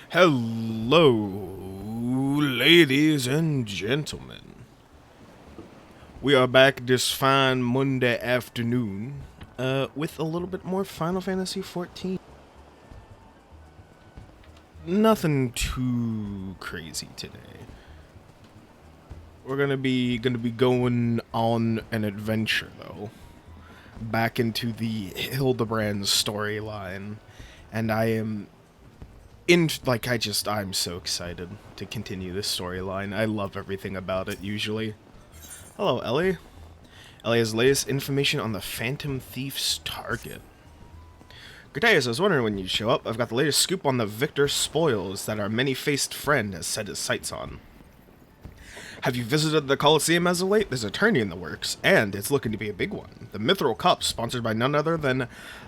Hello, ladies and gentlemen. We are back this fine Monday afternoon with a little bit more Final Fantasy XIV. Nothing too crazy today. We're gonna be going on an adventure though, back into the Hildibrand storyline, and I'm so excited to continue this storyline. I love everything about it, usually. Hello, Ellie. Ellie has latest information on the Phantom Thief's target. Grateus, I was wondering when you'd show up. I've got the latest scoop on the Victor spoils that our many-faced friend has set his sights on. Have you visited the Colosseum as of late? There's a tourney in the works, and it's looking to be a big one. The Mithril Cup, sponsored by none other than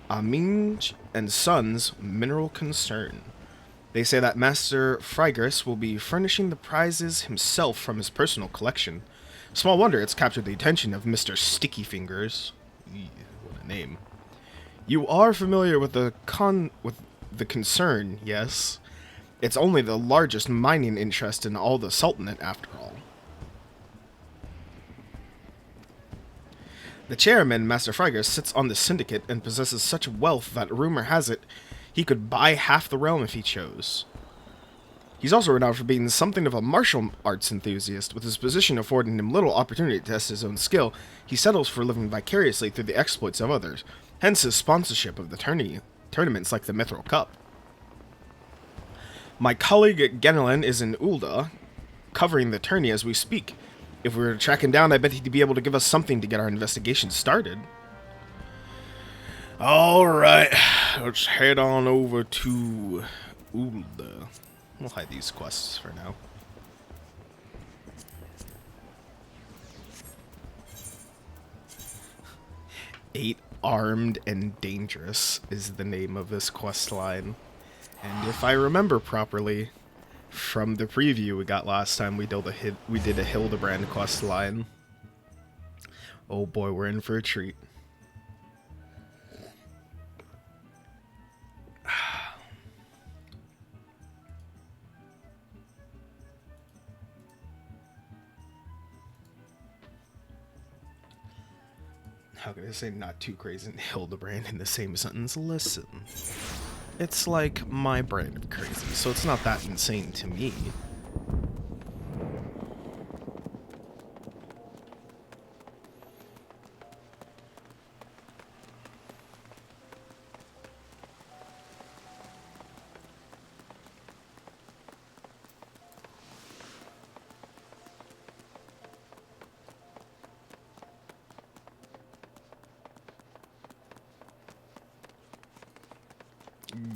Aminj and Sons Mineral Concern. They say that Master Frigris will be furnishing the prizes himself from his personal collection. Small wonder it's captured the attention of Mr. Sticky Fingers. Eey, what a name. You are familiar with the concern, yes? It's only the largest mining interest in all the Sultanate, after all. The chairman, Master Frigris, sits on the syndicate and possesses such wealth that rumor has it he could buy half the realm if he chose. He's also renowned for being something of a martial arts enthusiast. With his position affording him little opportunity to test his own skill, he settles for living vicariously through the exploits of others, hence his sponsorship of the tournaments like the Mithril Cup. My colleague Genelin is in Ulda, covering the tourney as we speak. If we were to track him down, I bet he'd be able to give us something to get our investigation started. Alright, let's head on over to Ulda. We'll hide these quests for now. Eight Armed and Dangerous is the name of this quest line. And if I remember properly, from the preview we got last time, we did a Hildibrand quest line. Oh boy, we're in for a treat. How can I say not too crazy and Hildibrand in the same sentence? Listen. It's like my brand of crazy, so it's not that insane to me.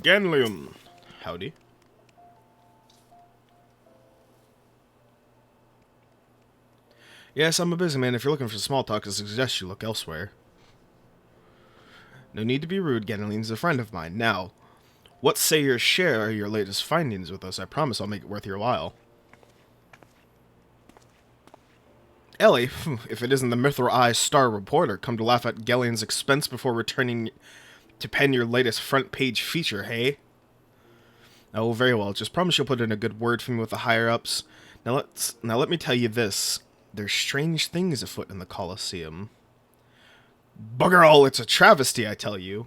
Ganlium. Howdy. Yes, I'm a busy man. If you're looking for small talk, I suggest you look elsewhere. No need to be rude, Ganlium's a friend of mine. Now, what say you share your latest findings with us? I promise I'll make it worth your while. Ellie, if it isn't the Mithril Eye Star Reporter, come to laugh at Gellian's expense before returning to pen your latest front page feature, hey? Oh, very well. Just promise you'll put in a good word for me with the higher-ups. Now let me tell you this. There's strange things afoot in the Colosseum. Bugger all, it's a travesty, I tell you.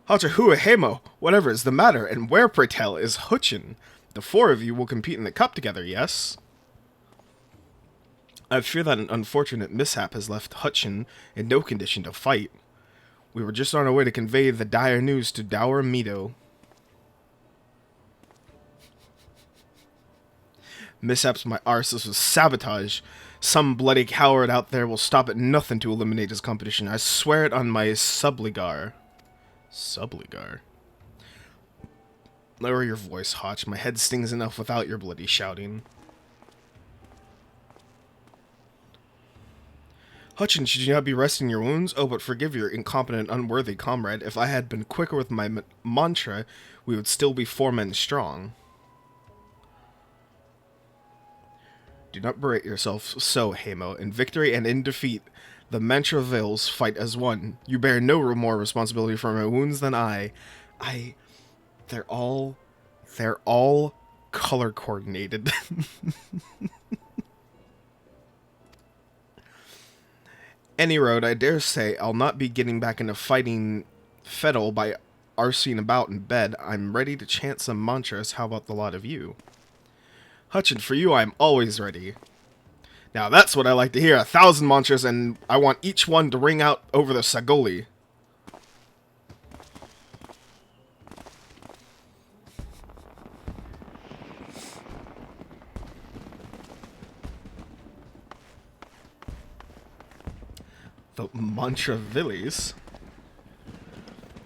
Hachahua Hemo, whatever is the matter, and where, pray tell, is Hutchin? The four of you will compete in the cup together, yes? I fear that an unfortunate mishap has left Hutchin in no condition to fight. We were just on our way to convey the dire news to Dour Meadow. Mishaps my arse, this was sabotage. Some bloody coward out there will stop at nothing to eliminate his competition. I swear it on my subligar. Subligar? Lower your voice, Hotch. My head stings enough without your bloody shouting. Hutchin, should you not be resting your wounds? Oh, but forgive your incompetent, unworthy comrade. If I had been quicker with my mantra, we would still be 4 men strong. Do not berate yourself so, Hamo. In victory and in defeat, the Mantravils fight as one. You bear no more responsibility for my wounds than I. They're all color coordinated. Any road, I dare say I'll not be getting back into fighting Fettle by arsing about in bed. I'm ready to chant some mantras. How about the lot of you? Hutchin, for you I'm always ready. Now that's what I like to hear. 1,000 mantras, and I want each one to ring out over the Sagoli. The Mantravillis.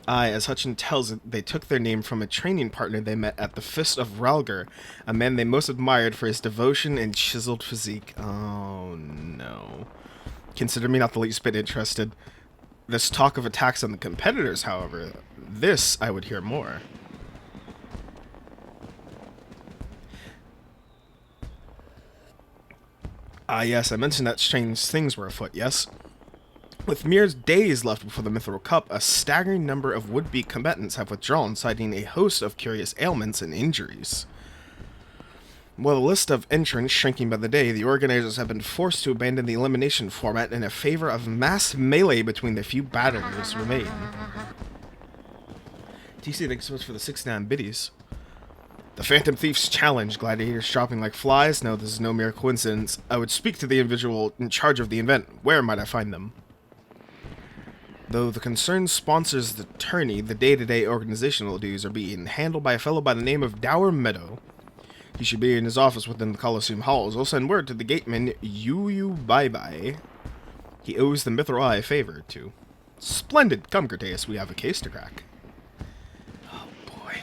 Aye, as Hutchin tells it, they took their name from a training partner they met at the Fist of Ralgar, a man they most admired for his devotion and chiseled physique. Oh, no. Consider me not the least bit interested. This talk of attacks on the competitors, however, this I would hear more. Ah, yes, I mentioned that strange things were afoot, yes? With mere days left before the Mithril Cup, a staggering number of would-be combatants have withdrawn, citing a host of curious ailments and injuries. While the list of entrants shrinking by the day, the organizers have been forced to abandon the elimination format in a favor of mass melee between the few batters remaining. TC, thanks so much for the 69 biddies. The Phantom Thief's challenge, gladiators dropping like flies? No, this is no mere coincidence. I would speak to the individual in charge of the event. Where might I find them? Though the concern sponsors the tourney, the day-to-day organizational duties are being handled by a fellow by the name of Dower Meadow. He should be in his office within the Colosseum halls. I'll send word to the gateman, Bye-Bye. He owes the Mithril Eye a favor, too. Splendid! Come, Crataeus, we have a case to crack. Oh, boy.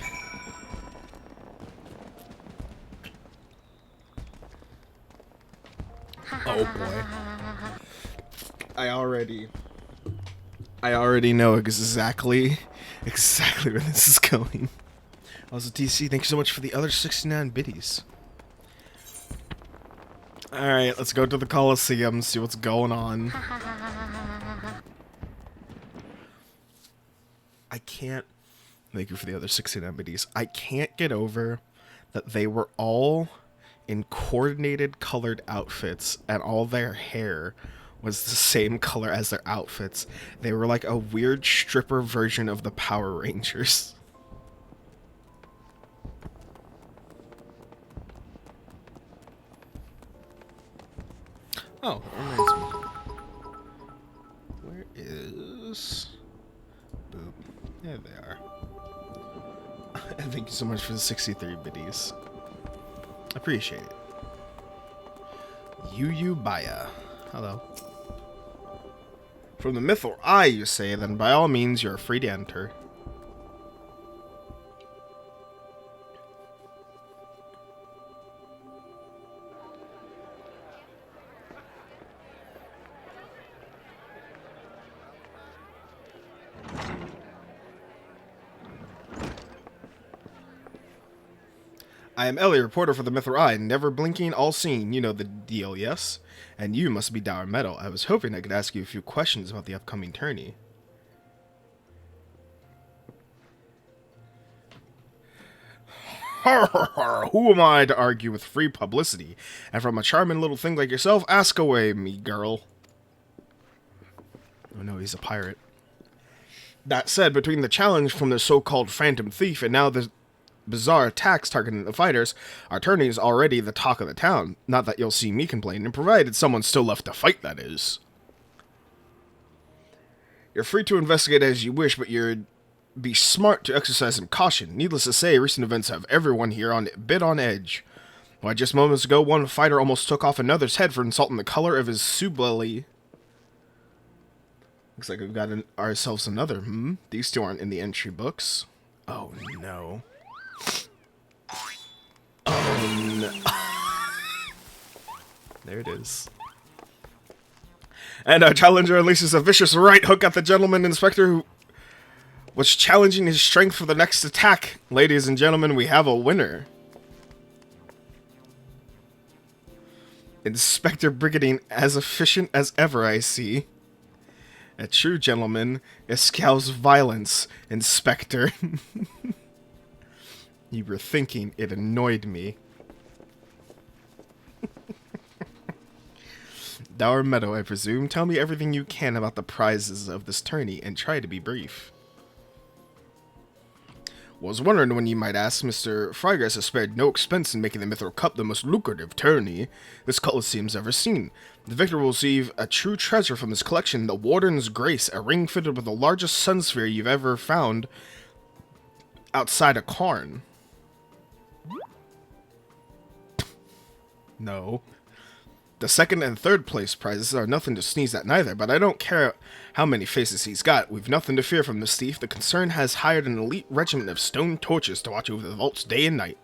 Oh, boy. I already know exactly where this is going. Also, TC, thank you so much for the other 69 biddies. Alright, let's go to the Colosseum, see what's going on. I can't... Thank you for the other 69 biddies. I can't get over that they were all in coordinated colored outfits, and all their hair was the same color as their outfits. They were like a weird stripper version of the Power Rangers. Oh, that reminds me. Where is... Boop. There they are. Thank you so much for the 63 biddies. Appreciate it. Baya. Hello. From the Mithril Eye, you say, then by all means you're free to enter. I am Ellie, reporter for the Mithril Eye, never blinking, all seeing. You know the deal, yes? And you must be Dower Meadow. I was hoping I could ask you a few questions about the upcoming tourney. Who am I to argue with free publicity? And from a charming little thing like yourself, ask away, me girl. Oh no, he's a pirate. That said, between the challenge from the so-called Phantom Thief and now the bizarre attacks targeting the fighters, our tourney is already the talk of the town. Not that you'll see me complaining, provided someone's still left to fight, that is. You're free to investigate as you wish, but you'd be smart to exercise some caution. Needless to say, recent events have everyone here a bit on edge. Why, just moments ago, one fighter almost took off another's head for insulting the color of his sublely. Looks like we've got ourselves another, These two aren't in the entry books. Oh, no. Oh, no. There it is. And our challenger unleashes a vicious right hook at the gentleman inspector who was challenging his strength for the next attack. Ladies and gentlemen, we have a winner. Inspector Brigadine as efficient as ever, I see. A true gentleman espouse violence, Inspector. You were thinking it annoyed me. Dour Meadow, I presume. Tell me everything you can about the prizes of this tourney, and try to be brief. Was wondering when you might ask. Mr. Frygrass has spared no expense in making the Mithril Cup the most lucrative tourney this Colosseum's ever seen. The victor will receive a true treasure from his collection, the Warden's Grace, a ring fitted with the largest sun sphere you've ever found outside a Karn. No. The second and third place prizes are nothing to sneeze at neither, but I don't care how many faces he's got. We've nothing to fear from this thief. The concern has hired an elite regiment of stone torches to watch over the vaults day and night.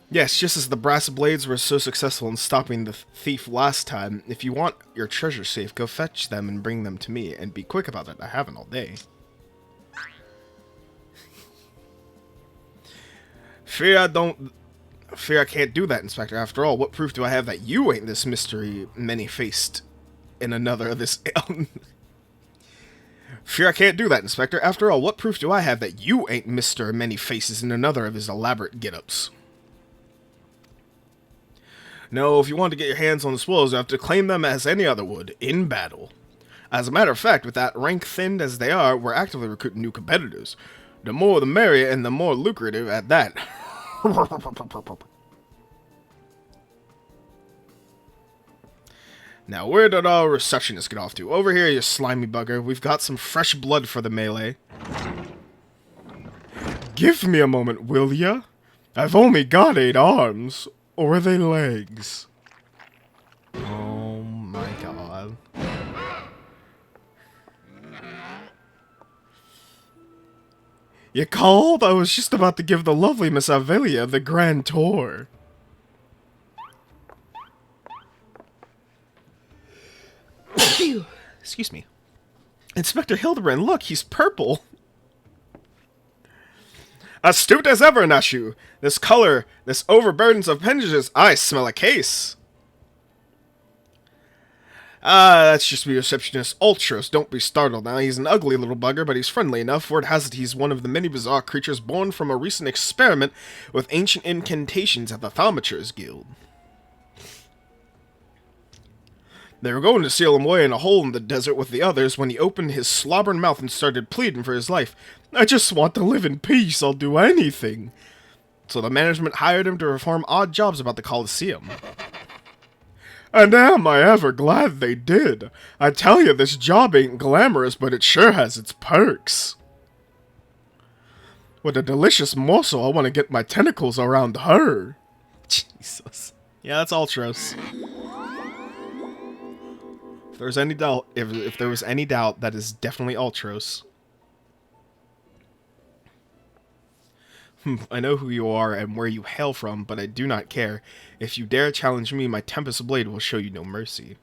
Yes, just as the brass blades were so successful in stopping the thief last time, if you want your treasure safe, go fetch them and bring them to me, and be quick about it. I haven't all day. Fear I can't do that, Inspector. After all, what proof do I have that you ain't this mystery many-faced in another of this... Fear I can't do that, Inspector. After all, what proof do I have that you ain't Mr. Many-Faces in another of his elaborate get-ups? No, if you want to get your hands on the spoils, you have to claim them as any other would, in battle. As a matter of fact, with that rank thinned as they are, we're actively recruiting new competitors. The more the merrier, and the more lucrative at that. Now, where did our receptionist get off to? Over here, you slimy bugger. We've got some fresh blood for the melee. Give me a moment, will ya? I've only got 8 arms. Or are they legs? Oh my god. You called? I was just about to give the lovely Miss Avelia the grand tour. Excuse me. Inspector Hildibrand, look, he's purple. Astute as ever, Nashu. This color, this overburdens of appendages, I smell a case. That's just me, receptionist Ultros. Don't be startled now. He's an ugly little bugger, but he's friendly enough. Word has it he's one of the many bizarre creatures born from a recent experiment with ancient incantations at the Thaumaturge Guild. They were going to seal him away in a hole in the desert with the others when he opened his slobbering mouth and started pleading for his life. I just want to live in peace. I'll do anything. So the management hired him to perform odd jobs about the Colosseum. And am I ever glad they did. I tell you, this job ain't glamorous, but it sure has its perks. What a delicious morsel. I want to get my tentacles around her. Jesus. Yeah, that's Ultros. If there was any doubt, if there was any doubt, that is definitely Ultros. I know who you are and where you hail from, but I do not care. If you dare challenge me, my Tempest Blade will show you no mercy.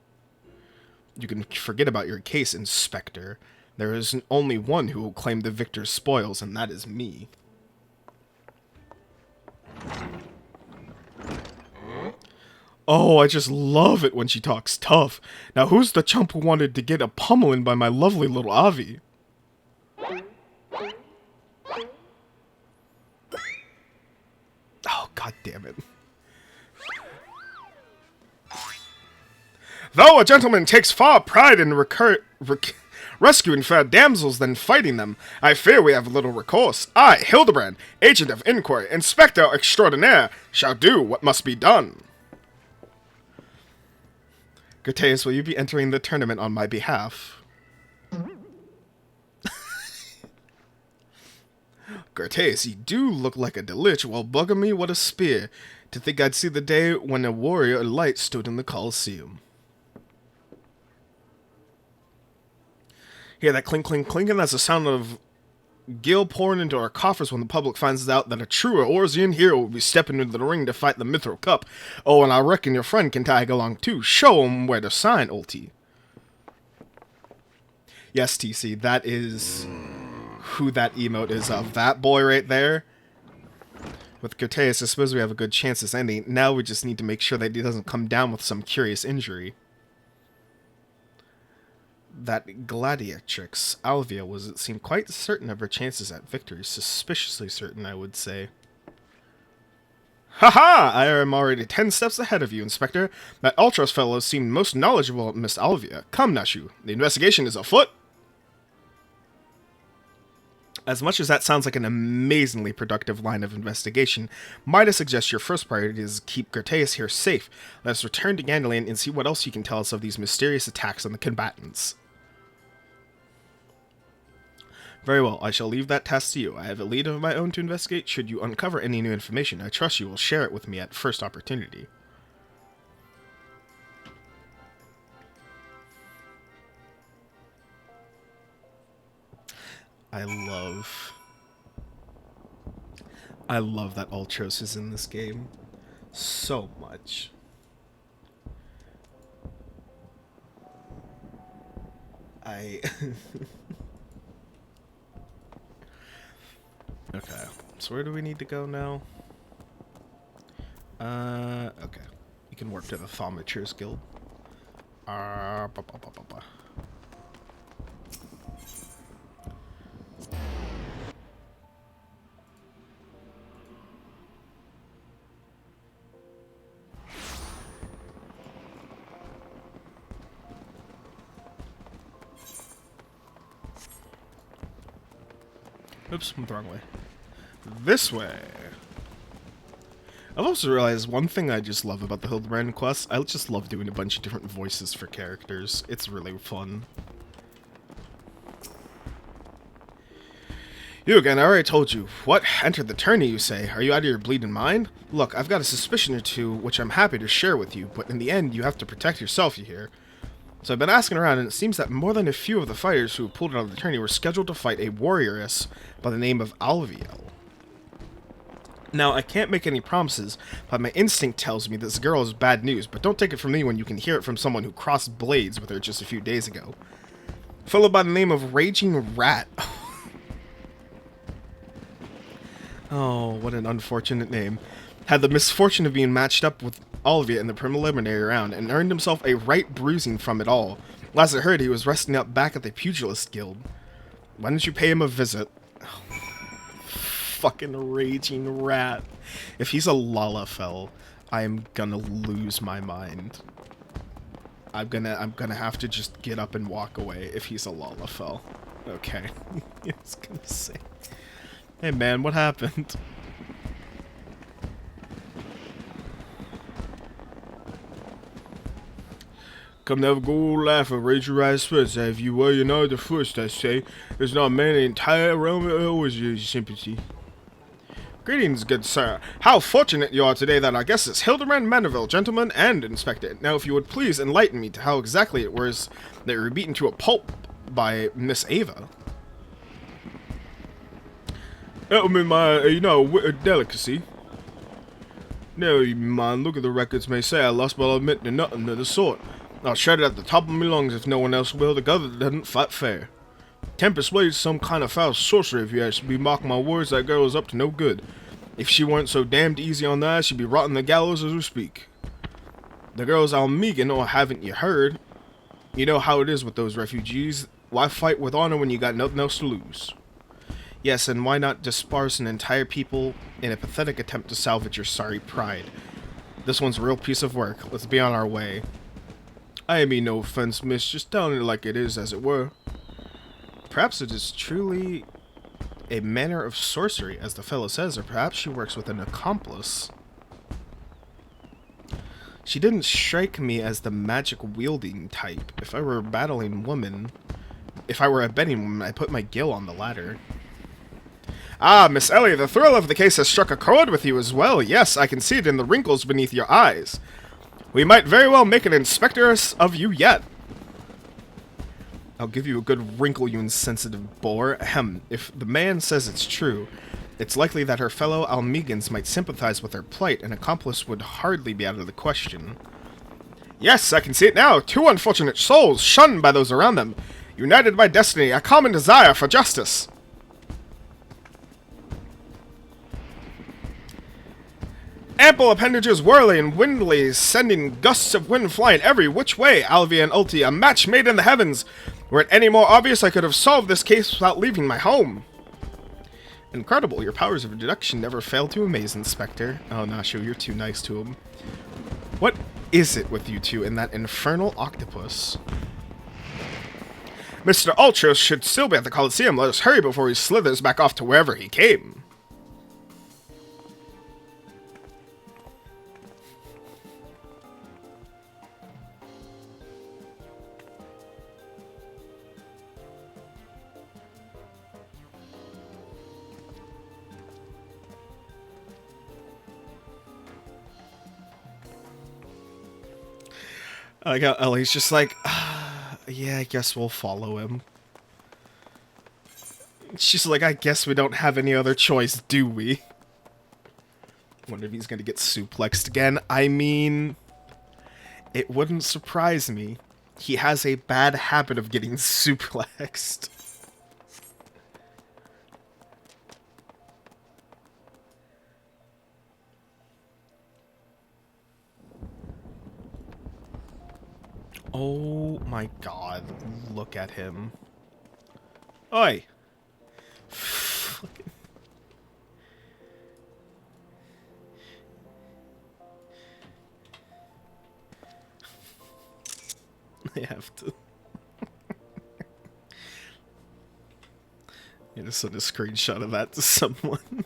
You can forget about your case, Inspector. There is only one who will claim the victor's spoils, and that is me. Oh, I just love it when she talks tough. Now who's the chump who wanted to get a pummeling by my lovely little Avi? Oh, god damn it. Though a gentleman takes far pride in rescuing fair damsels than fighting them, I fear we have little recourse. I, Hildibrand, agent of inquiry, inspector extraordinaire, shall do what must be done. Gertaeus, will you be entering the tournament on my behalf? Gertaeus, you do look like a delich. Well, bugger me, what a spear. To think I'd see the day when a warrior of light stood in the Colosseum. Hear that clink, clink, clink, and that's the sound of gil pouring into our coffers when the public finds out that a true Orzian hero will be stepping into the ring to fight the Mithril Cup. Oh, and I reckon your friend can tag along too. Show him where to sign, Ulti. Yes, TC, that is who that emote is of. That boy right there With Curteus, I suppose we have a good chance as any. Now we just need to make sure that he doesn't come down with some curious injury. That gladiatrix, Alvia, was, it seemed, quite certain of her chances at victory. Suspiciously certain, I would say. Ha! I am already 10 steps ahead of you, Inspector. That Ultros fellow seemed most knowledgeable of Miss Alvia. Come, Nashu. The investigation is afoot. As much as that sounds like an amazingly productive line of investigation, might I suggest your first priority is keep Curteus here safe. Let us return to Gandalin and see what else you can tell us of these mysterious attacks on the combatants. Very well, I shall leave that task to you. I have a lead of my own to investigate. Should you uncover any new information, I trust you will share it with me at first opportunity. I love that Ultros is in this game so much. Okay, so where do we need to go now? Okay. You can work to the Thaumaturge Guild. Oops, went the wrong way. This way. I've also realized one thing I just love about the Hildibrand quest. I just love doing a bunch of different voices for characters. It's really fun. You again, I already told you. What? Entered the tourney, you say? Are you out of your bleeding mind? Look, I've got a suspicion or two, which I'm happy to share with you, but in the end, you have to protect yourself, you hear? So I've been asking around, and it seems that more than a few of the fighters who pulled out of the tourney were scheduled to fight a warrioress by the name of Alviel. Now, I can't make any promises, but my instinct tells me this girl is bad news, but don't take it from me when you can hear it from someone who crossed blades with her just a few days ago. A fellow by the name of Raging Rat. Oh, what an unfortunate name. Had the misfortune of being matched up with Alvia in the preliminary round, and earned himself a right bruising from it all. Last I heard, he was resting up back at the Pugilist Guild. Why didn't you pay him a visit? Oh, fucking Raging Rat. If he's a Lalafell, I am gonna lose my mind. I'm gonna have to just get up and walk away if he's a Lalafell. Okay. I was gonna say. Hey man, what happened? Come never go laugh and raise your eyes first. If you were, you know the first, I say. There's not a man in the entire realm that always your sympathy. Greetings, good sir. How fortunate you are today that our guest is Hildibrand Mandeville, gentleman and inspector. Now, if you would please enlighten me to how exactly it was that you were beaten to a pulp by Miss Ava. That'll be my, delicacy. No, man, look at the records may say I lost, but I'll admit to nothing of the sort. I'll shout it at the top of my lungs if no one else will. The government doesn't fight fair. Tempest Blade's some kind of foul sorcery if you ask me. Mark my words, that girl is up to no good. If she weren't so damned easy on the eyes, she'd be rotting the gallows as we speak. The girl's Almegan, or haven't you heard? You know how it is with those refugees. Why fight with honor when you got nothing else to lose? Yes, and why not disperse an entire people in a pathetic attempt to salvage your sorry pride? This one's a real piece of work. Let's be on our way. I mean no offense, miss, just telling it like it is, as it were. Perhaps it is truly a manner of sorcery, as the fellow says, or perhaps she works with an accomplice. She didn't strike me as the magic-wielding type. If I were a betting woman, I'd put my gill on the ladder. Ah, Miss Ellie, the thrill of the case has struck a chord with you as well. Yes, I can see it in the wrinkles beneath your eyes. We might very well make an inspectoress of you yet. I'll give you a good wrinkle, you insensitive boar. Ahem, if the man says it's true, it's likely that her fellow Almegans might sympathize with her plight. An accomplice would hardly be out of the question. Yes, I can see it now. Two unfortunate souls, shunned by those around them, united by destiny, a common desire for justice. Ample appendages whirling windly, sending gusts of wind flying every which way. Alvia and Ulti, a match made in the heavens. Were it any more obvious, I could have solved this case without leaving my home. Incredible, your powers of deduction never fail to amaze, Inspector. Oh, Nashu, you're too nice to him. What is it with you two and that infernal octopus? Mr. Ultros should still be at the Coliseum. Let us hurry before he slithers back off to wherever he came. I got Ellie's just like, yeah, I guess we'll follow him. She's like, I guess we don't have any other choice, do we? Wonder if he's gonna get suplexed again. I mean, it wouldn't surprise me. He has a bad habit of getting suplexed. Oh my god, look at him. Oi! I have to. I'm gonna send a screenshot of that to someone.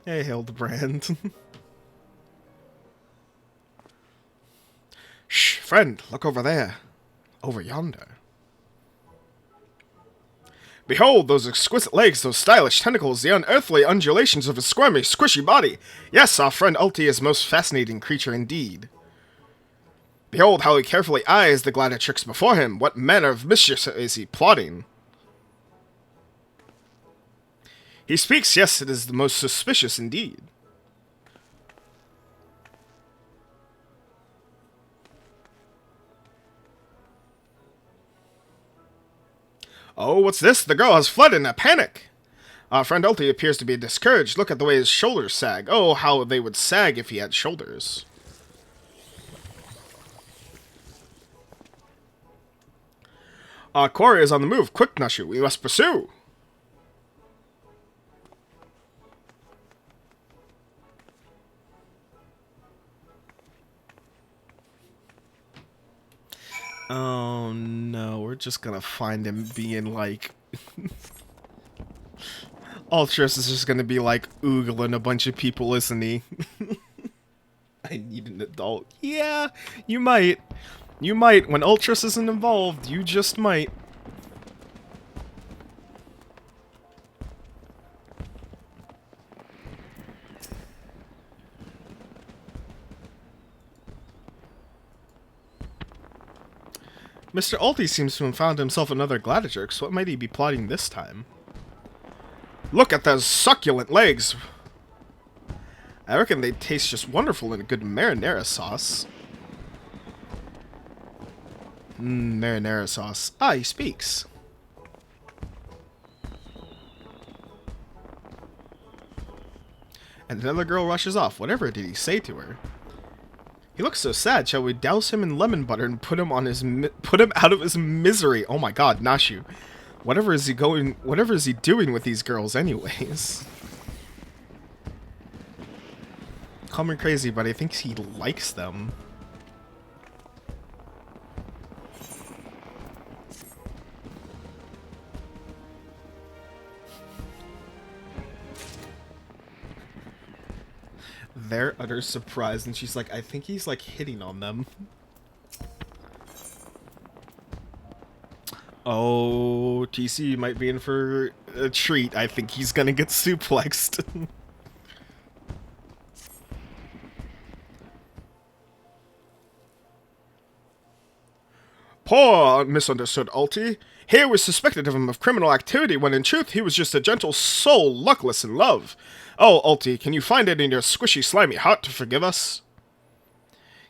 Hey, Hildibrand. Shh, friend, look over there. Over yonder. Behold, those exquisite legs, those stylish tentacles, the unearthly undulations of his squirmy, squishy body. Yes, our friend Ulti is a most fascinating creature indeed. Behold how he carefully eyes the gladiatrix before him. What manner of mischief is he plotting? He speaks, yes, it is the most suspicious indeed. Oh, what's this? The girl has fled in a panic. Our friend Ulti appears to be discouraged. Look at the way his shoulders sag. Oh, how they would sag if he had shoulders. Our quarry is on the move. Quick, Nashu, we must pursue. Oh no, we're just gonna find him being like... Ultros is just gonna be like oogling a bunch of people, isn't he? I need an adult. Yeah, you might. You might. When Ultros isn't involved, you just might. Mr. Ulti seems to have found himself another gladiatrix. What might he be plotting this time? Look at those succulent legs! I reckon they taste just wonderful in a good marinara sauce. Marinara sauce. Ah, he speaks. And another girl rushes off. Whatever did he say to her? He looks so sad. Shall we douse him in lemon butter and put him out of his misery? Oh my god, Nashu. Whatever is he doing with these girls anyways? Call me crazy, but I think he likes them. Their utter surprise, and she's like, I think he's like hitting on them. Oh, TC might be in for a treat. I think he's gonna get suplexed. Poor misunderstood Alti. Here we suspected him of criminal activity when in truth he was just a gentle soul luckless in love. Oh, Alti, can you find it in your squishy slimy heart to forgive us?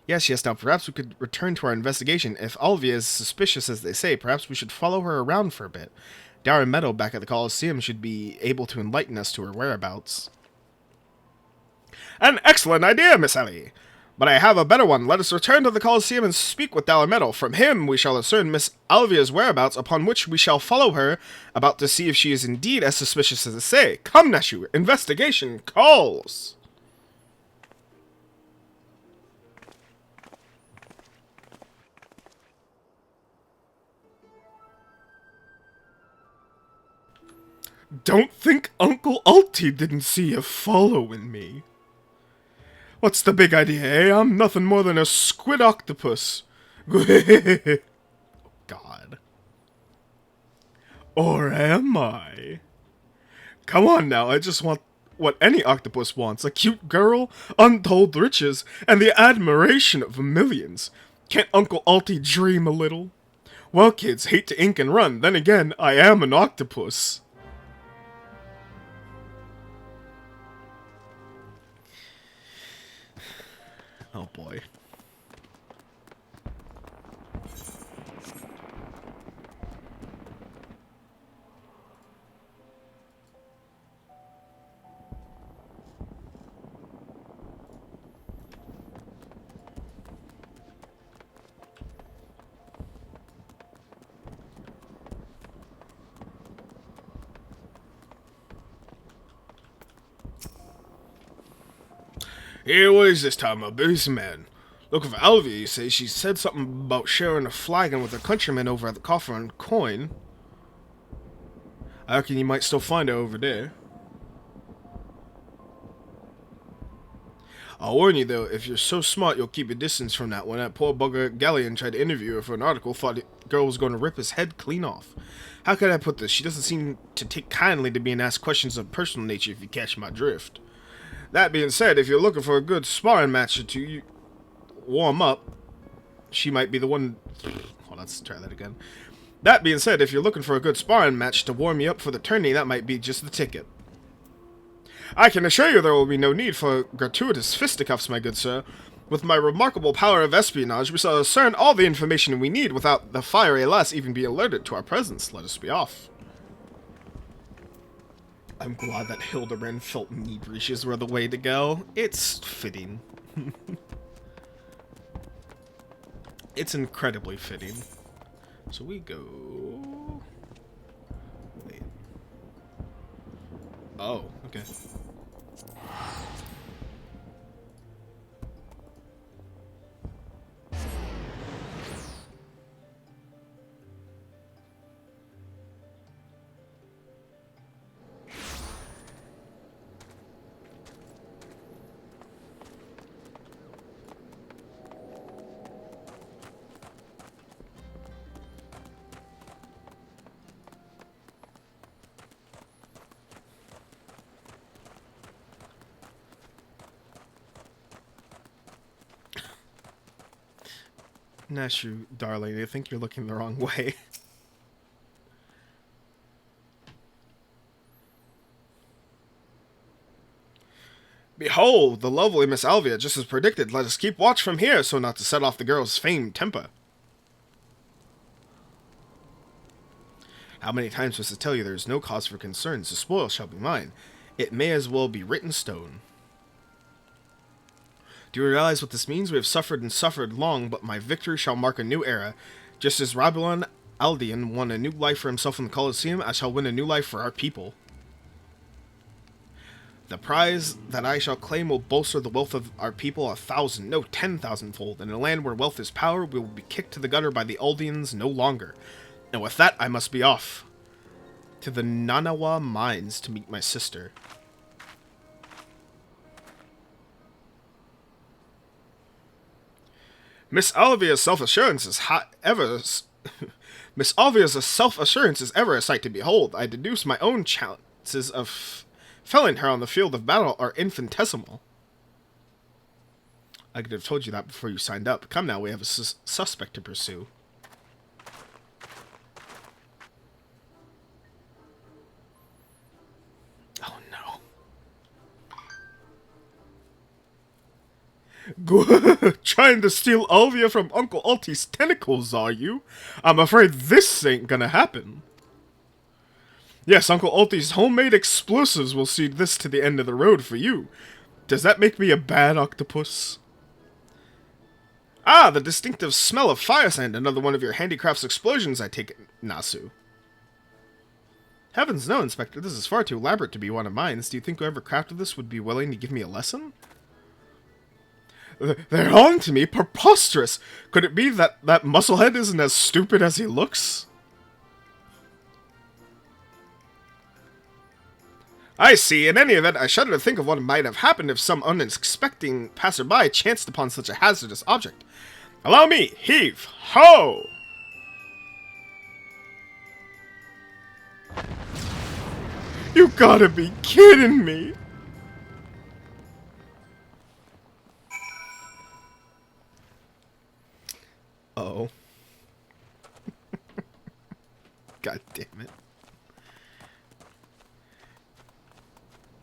Yes, now perhaps we could return to our investigation. If Alvia is suspicious as they say, perhaps we should follow her around for a bit. Darren Meadow back at the Coliseum should be able to enlighten us to her whereabouts. An excellent idea, Miss Ellie! But I have a better one. Let us return to the Coliseum and speak with Darren Meadow. From him we shall discern Miss Alvia's whereabouts, upon which we shall follow her, about to see if she is indeed as suspicious as they say. Come, Neshu, investigation calls! Don't think Uncle Alti didn't see you following me. What's the big idea, eh? I'm nothing more than a squid octopus. God. Or am I? Come on now, I just want what any octopus wants. A cute girl, untold riches, and the admiration of millions. Can't Uncle Alti dream a little? Well, kids, hate to ink and run. Then again, I am an octopus. Oh boy. Hey, what is this time, a businessman? Looking for Alvia, you say. She said something about sharing a flagon with her countrymen over at the Coffer and Coin. I reckon you might still find her over there. I'll warn you though, if you're so smart you'll keep your distance from that one. That poor bugger Galleon tried to interview her for an article, thought the girl was going to rip his head clean off. How could I put this? She doesn't seem to take kindly to being asked questions of personal nature, if you catch my drift. That being said, if you're looking for a good sparring match to warm up, she might be the one... Hold on, let's try that again. That being said, if you're looking for a good sparring match to warm you up for the tourney, that might be just the ticket. I can assure you there will be no need for gratuitous fisticuffs, my good sir. With my remarkable power of espionage, we shall discern all the information we need without the fiery lass even be alerted to our presence. Let us be off. I'm glad that Hildibrand felt knee breeches were the way to go. It's fitting. It's incredibly fitting. So we go... Wait. Oh, okay. Nashu, darling, I think you're looking the wrong way. Behold, the lovely Miss Alvia, just as predicted. Let us keep watch from here, so not to set off the girl's famed temper. How many times must I tell you there is no cause for concerns? The spoil shall be mine. It may as well be written stone. Do you realize what this means? We have suffered and suffered long, but my victory shall mark a new era. Just as Rabelon Aldean won a new life for himself in the Colosseum, I shall win a new life for our people. The prize that I shall claim will bolster the wealth of our people 1,000, no 10,000-fold. In a land where wealth is power, we will be kicked to the gutter by the Aldeans no longer. And with that, I must be off to the Nanawa mines to meet my sister. Miss Alvia's self-assurance is Miss Alvia's self-assurance is ever a sight to behold. I deduce my own chances of felling her on the field of battle are infinitesimal. I could have told you that before you signed up. Come now, we have a suspect to pursue. Trying to steal Alvia from Uncle Alti's tentacles, are you? I'm afraid this ain't gonna happen. Yes, Uncle Alti's homemade explosives will see this to the end of the road for you. Does that make me a bad octopus? Ah, the distinctive smell of fire sand, another one of your handicrafts explosions, I take it, Nasu. Heavens no, Inspector, this is far too elaborate to be one of mine. Do you think whoever crafted this would be willing to give me a lesson? They're on to me? Preposterous! Could it be that that musclehead isn't as stupid as he looks? I see. In any event, I shudder to think of what might have happened if some unexpected passerby chanced upon such a hazardous object. Allow me! Heave! Ho! You gotta be kidding me! Uh-oh. God damn it.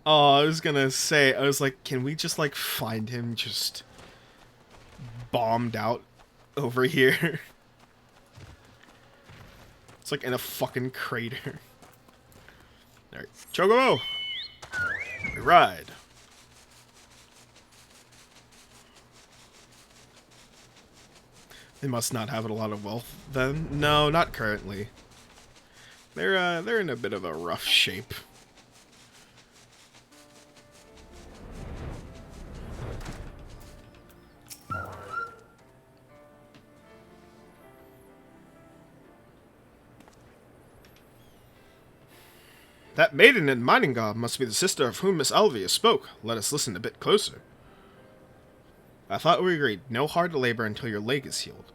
Oh, I was gonna say, I was like, can we just, like, find him just bombed out over here? It's like in a fucking crater. Alright, Chocobo! Ride. They must not have a lot of wealth, then. No, not currently. They're in a bit of a rough shape. That maiden in mining garb must be the sister of whom Miss Alvia spoke. Let us listen a bit closer. I thought we agreed. No hard labor until your leg is healed.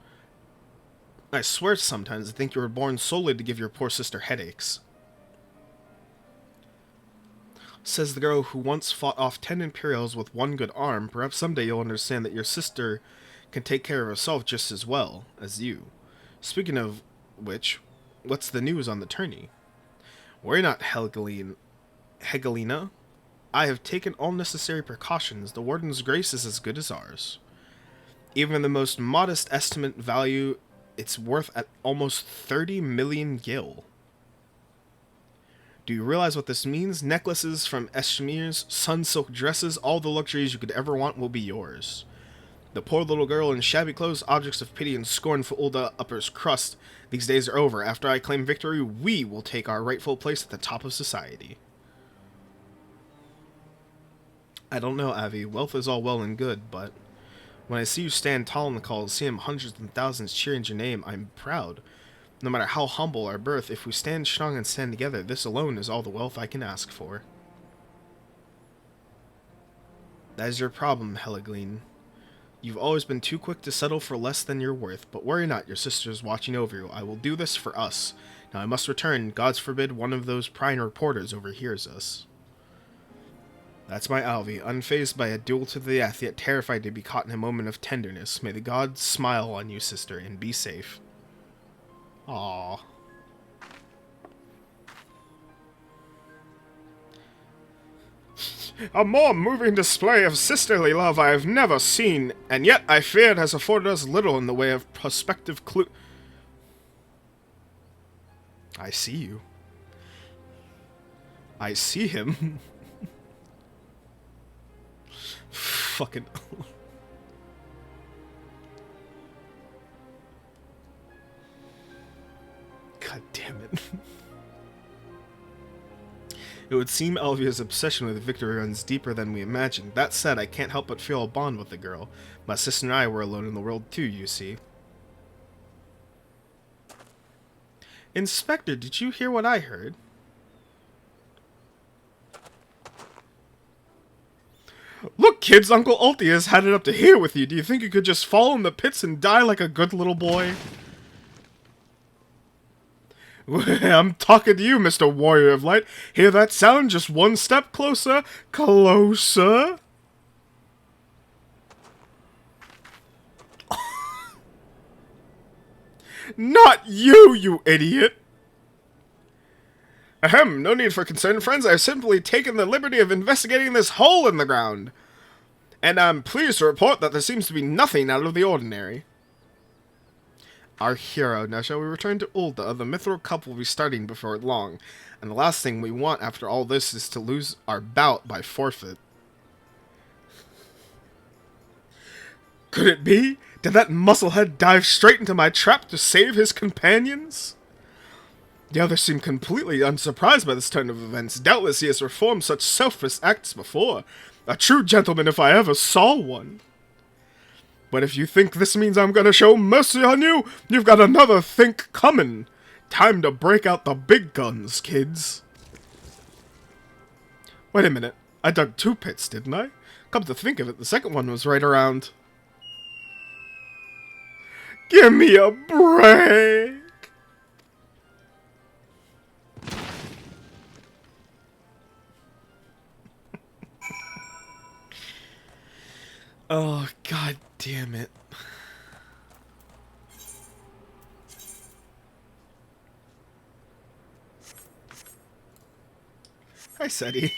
I swear sometimes I think you were born solely to give your poor sister headaches. Says the girl who once fought off 10 Imperials with one good arm. Perhaps someday you'll understand that your sister can take care of herself just as well as you. Speaking of which, what's the news on the tourney? Worry not, Helgelina. I have taken all necessary precautions. The Warden's grace is as good as ours. Even the most modest estimate value, it's worth at almost 30 million gil. Do you realize what this means? Necklaces from Eshmir's, sun-silk dresses, all the luxuries you could ever want will be yours. The poor little girl in shabby clothes, objects of pity and scorn for all the upper's crust. These days are over. After I claim victory, we will take our rightful place at the top of society. I don't know, Avi. Wealth is all well and good, but when I see you stand tall in the Colosseum, hundreds and thousands cheering your name, I'm proud. No matter how humble our birth, if we stand strong and stand together, this alone is all the wealth I can ask for. That is your problem, Helgelina. You've always been too quick to settle for less than you're worth, but worry not, your sister is watching over you. I will do this for us. Now I must return. Gods forbid one of those prying reporters overhears us. That's my Alvi, unfazed by a duel to the death, yet terrified to be caught in a moment of tenderness. May the gods smile on you, sister, and be safe. Aww. A more moving display of sisterly love I have never seen, and yet I fear it has afforded us little in the way of prospective clue. I see you. I see him. Fucking... God damn it. It would seem Alvia's obsession with victory runs deeper than we imagined. That said, I can't help but feel a bond with the girl. My sister and I were alone in the world too, you see. Inspector, did you hear what I heard? Look, kids, Uncle Alti has had it up to here with you. Do you think you could just fall in the pits and die like a good little boy? I'm talking to you, Mr. Warrior of Light. Hear that sound? Just one step closer. Closer. Not you, you idiot. Ahem, no need for concern, friends. I have simply taken the liberty of investigating this hole in the ground. And I'm pleased to report that there seems to be nothing out of the ordinary. Our hero. Now shall we return to Ulda? The mithril cup will be starting before long, and the last thing we want after all this is to lose our bout by forfeit. Could it be? Did that musclehead dive straight into my trap to save his companions? The other seemed completely unsurprised by this turn of events. Doubtless he has performed such selfless acts before. A true gentleman if I ever saw one. But if you think this means I'm gonna show mercy on you, you've got another think coming. Time to break out the big guns, kids. Wait a minute. I dug 2 pits, didn't I? Come to think of it, the second one was right around. Give me a break! Oh, god damn it. Hi, Seti.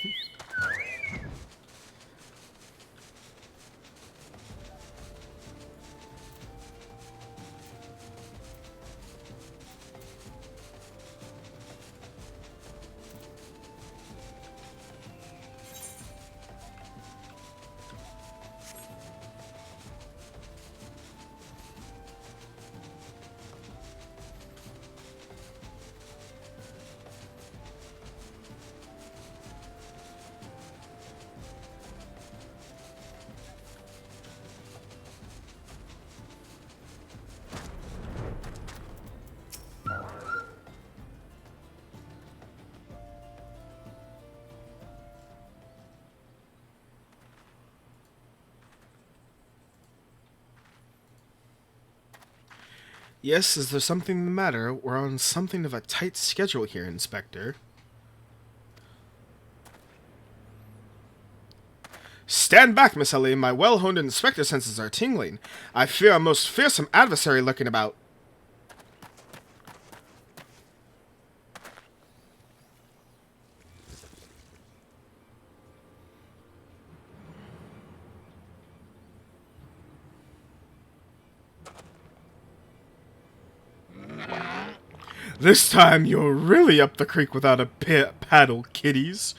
Yes, is there something the matter? We're on something of a tight schedule here, Inspector. Stand back, Miss Ellie. My well-honed inspector senses are tingling. I fear a most fearsome adversary lurking about. This time you're really up the creek without a paddle, kiddies.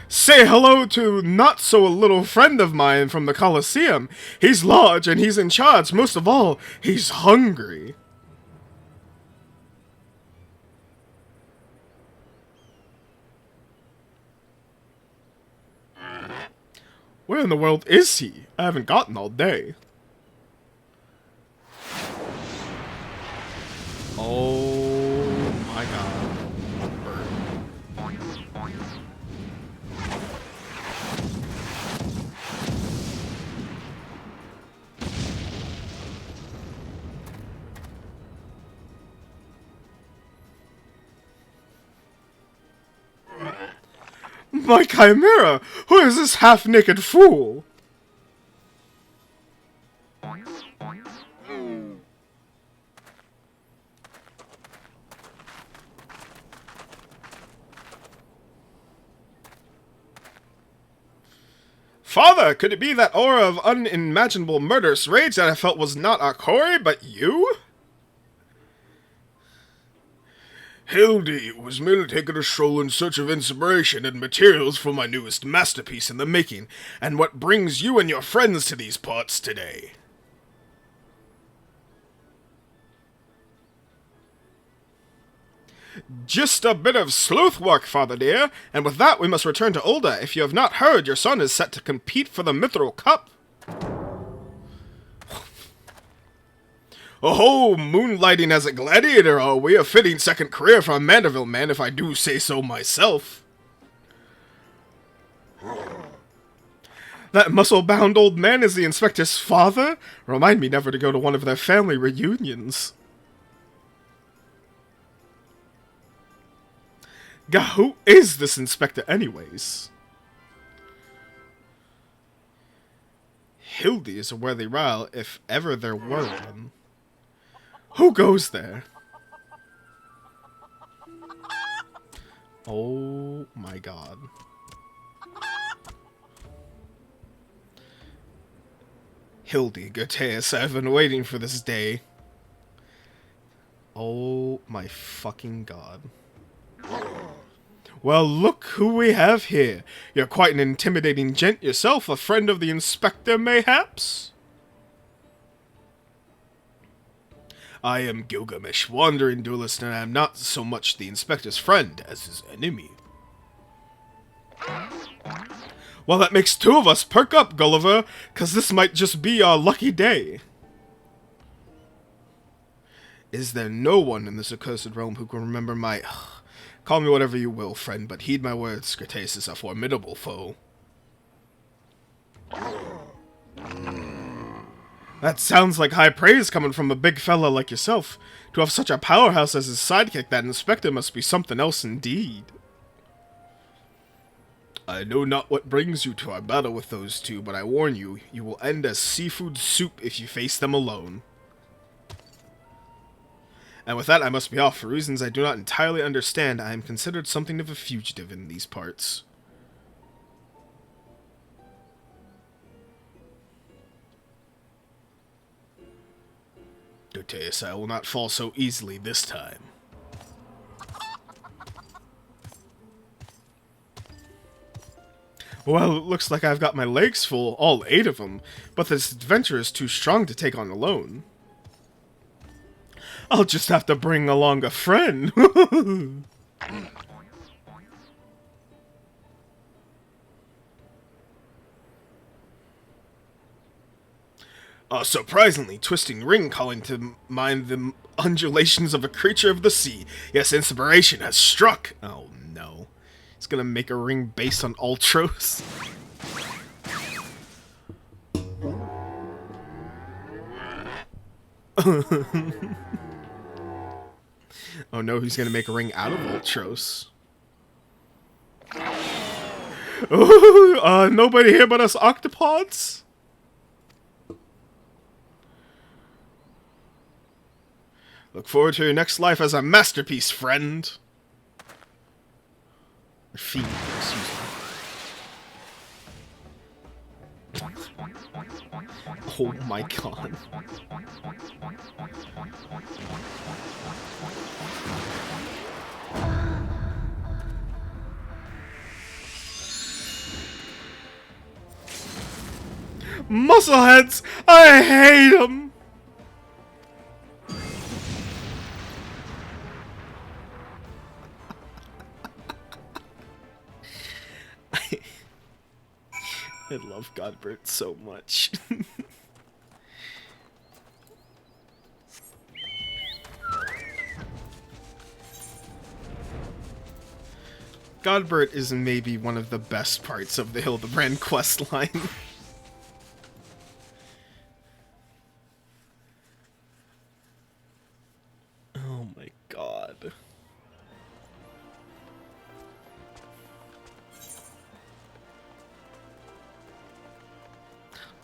Say hello to not-so-little friend of mine from the Colosseum. He's large and he's in charge. Most of all, he's hungry. Where in the world is he? I haven't gotten all day. Oh my god. Bird. My chimera! Who is this half-naked fool? Father, could it be that aura of unimaginable murderous rage that I felt was not Akori, but you? Hildy was merely taking a stroll in search of inspiration and materials for my newest masterpiece in the making, and what brings you and your friends to these parts today? Just a bit of sleuth work, father dear, and with that we must return to Ulda. If you have not heard, your son is set to compete for the Mithril Cup. Oh, moonlighting as a gladiator, are we? A fitting second career for a Mandeville man, if I do say so myself. That muscle-bound old man is the inspector's father? Remind me never to go to one of their family reunions. God, who is this inspector anyways? Hildy is a worthy rival, if ever there were one. Who goes there? Oh my god. Hildy, Gerteus, I've been waiting for this day. Oh my fucking god. Well, look who we have here. You're quite an intimidating gent yourself, a friend of the Inspector, mayhaps? I am Gilgamesh, wandering duelist, and I am not so much the Inspector's friend as his enemy. Well, that makes two of us. Perk up, Gulliver, 'cause this might just be our lucky day. Is there no one in this accursed realm who can remember my... Call me whatever you will, friend, but heed my words, Gerteus is a formidable foe. That sounds like high praise coming from a big fella like yourself. To have such a powerhouse as his sidekick, that Inspector must be something else indeed. I know not what brings you to our battle with those two, but I warn you, you will end as seafood soup if you face them alone. And with that, I must be off. For reasons I do not entirely understand, I am considered something of a fugitive in these parts. Gerteus, I will not fall so easily this time. Well, it looks like I've got my legs full, all 8 of them, but this adventure is too strong to take on alone. I'll just have to bring along a friend. A surprisingly twisting ring calling to mind the undulations of a creature of the sea. Yes, inspiration has struck. Oh no. He's gonna make a ring based on Ultros. Oh no, he's gonna make a ring out of Ultros. Oh, nobody here but us octopods? Look forward to your next life as a masterpiece, friend. Fiend, excuse me. Oh my god. Muscleheads! I hate them! I love Godbert so much. Godbert is maybe one of the best parts of the Hildibrand questline. Oh my god.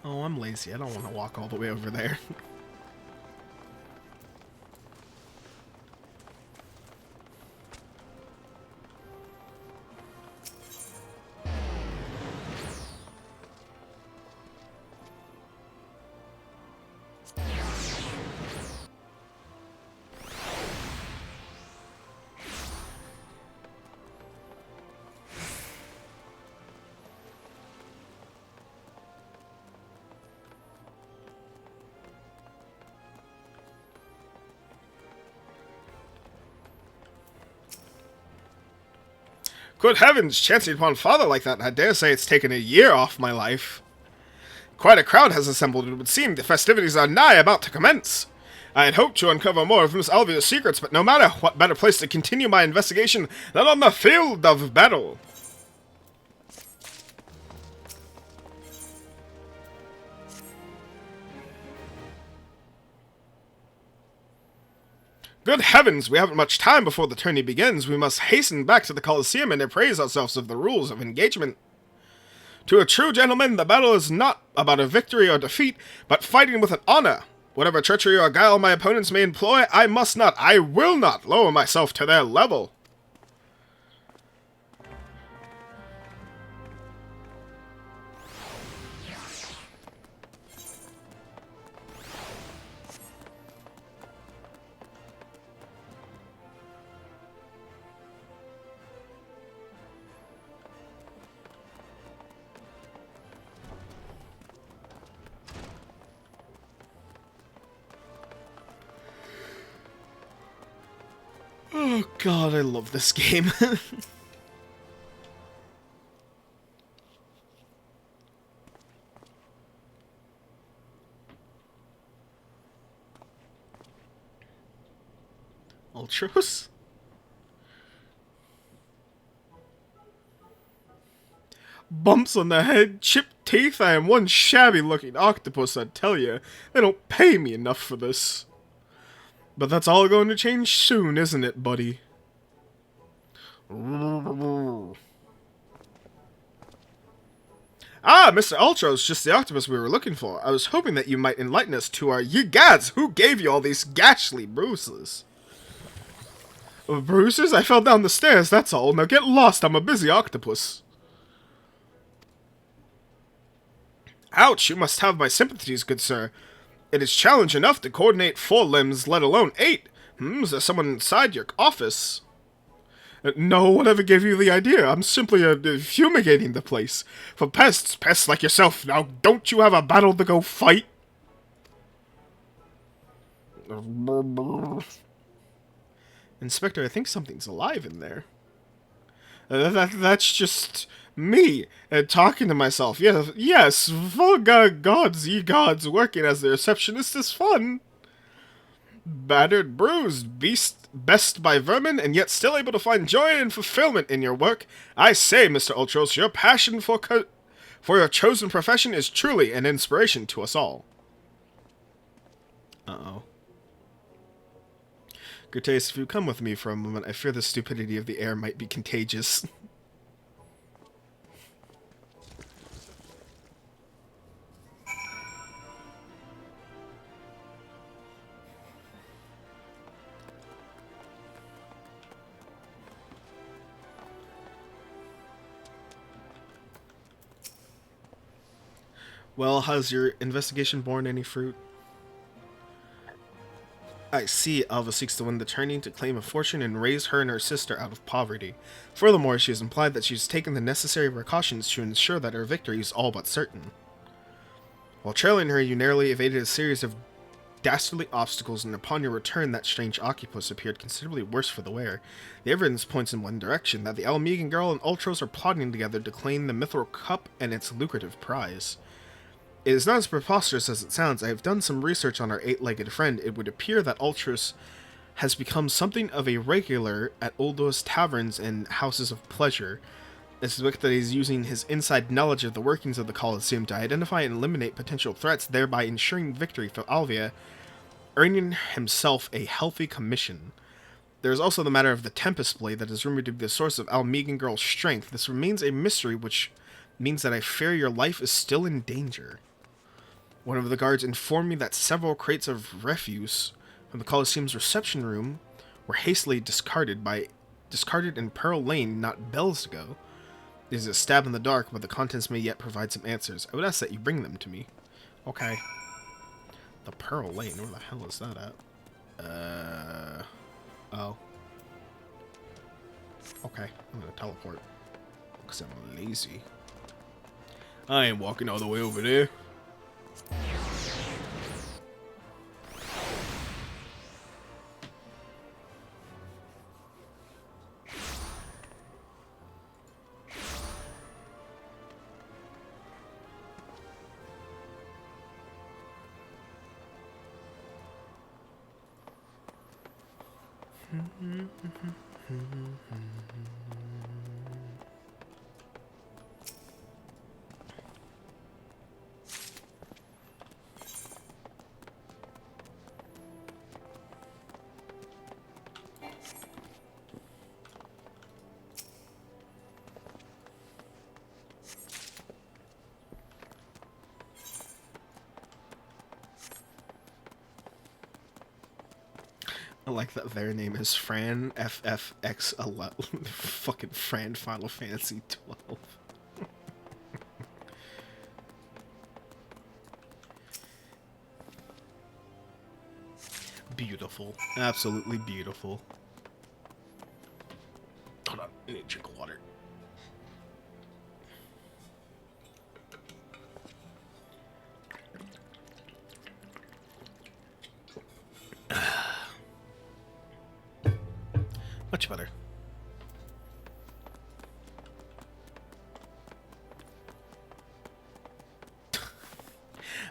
Oh, I'm lazy. I don't want to walk all the way over there. Good heavens, chancing upon father like that, I dare say it's taken a year off my life. Quite a crowd has assembled, it would seem. The festivities are nigh about to commence. I had hoped to uncover more of Miss Alvia's secrets, but no matter, what better place to continue my investigation than on the field of battle? Good heavens, we haven't much time before the tourney begins. We must hasten back to the Colosseum and appraise ourselves of the rules of engagement. To a true gentleman, the battle is not about a victory or defeat, but fighting with an honor. Whatever treachery or guile my opponents may employ, I will not lower myself to their level. Oh god, I love this game. Ultros? Bumps on the head, chipped teeth, I am one shabby-looking octopus, I tell you. They don't pay me enough for this. But that's all going to change soon, isn't it, buddy? Ah, Mr. Ultros, just the octopus we were looking for. I was hoping that you might enlighten us to our... Ye gods, who gave you all these ghastly bruises? Bruises? I fell down the stairs, that's all. Now get lost, I'm a busy octopus. Ouch, you must have my sympathies, good sir. It is challenge enough to coordinate 4 limbs, let alone 8. Is there someone inside your office? No, whatever gave you the idea? I'm simply fumigating the place. For pests like yourself. Now, don't you have a battle to go fight? Inspector, I think something's alive in there. That's just me talking to myself. Yes, gods, ye gods, working as the receptionist is fun. Battered, bruised, best by vermin, and yet still able to find joy and fulfillment in your work. I say, Mr. Ultros, your passion for your chosen profession is truly an inspiration to us all. Uh-oh. Gertais, if you come with me for a moment, I fear the stupidity of the air might be contagious. Well, has your investigation borne any fruit? I see Alva seeks to win the tourney to claim a fortune and raise her and her sister out of poverty. Furthermore, she has implied that she has taken the necessary precautions to ensure that her victory is all but certain. While trailing her, you narrowly evaded a series of dastardly obstacles, and upon your return, that strange octopus appeared considerably worse for the wear. The evidence points in one direction, that the Almegan girl and Ultros are plotting together to claim the Mithril Cup and its lucrative prize. It is not as preposterous as it sounds. I have done some research on our 8-legged friend. It would appear that Ultros has become something of a regular at Uldo's taverns and houses of pleasure. I suspect that he is using his inside knowledge of the workings of the Colosseum to identify and eliminate potential threats, thereby ensuring victory for Alvia, earning himself a healthy commission. There is also the matter of the Tempest Blade that is rumored to be the source of Almegan Girl's strength. This remains a mystery, which means that I fear your life is still in danger. One of the guards informed me that several crates of refuse from the Colosseum's reception room were hastily discarded in Pearl Lane not bells ago. It is a stab in the dark, but the contents may yet provide some answers. I would ask that you bring them to me. Okay. The Pearl Lane, where the hell is that at? Oh. Okay, I'm gonna teleport. Because I'm lazy. I ain't walking all the way over there. I like that their name is Fran, FFXIV. Fucking Fran, Final Fantasy 12. Beautiful. Absolutely beautiful. Hold on, I need a drink of water. Much better.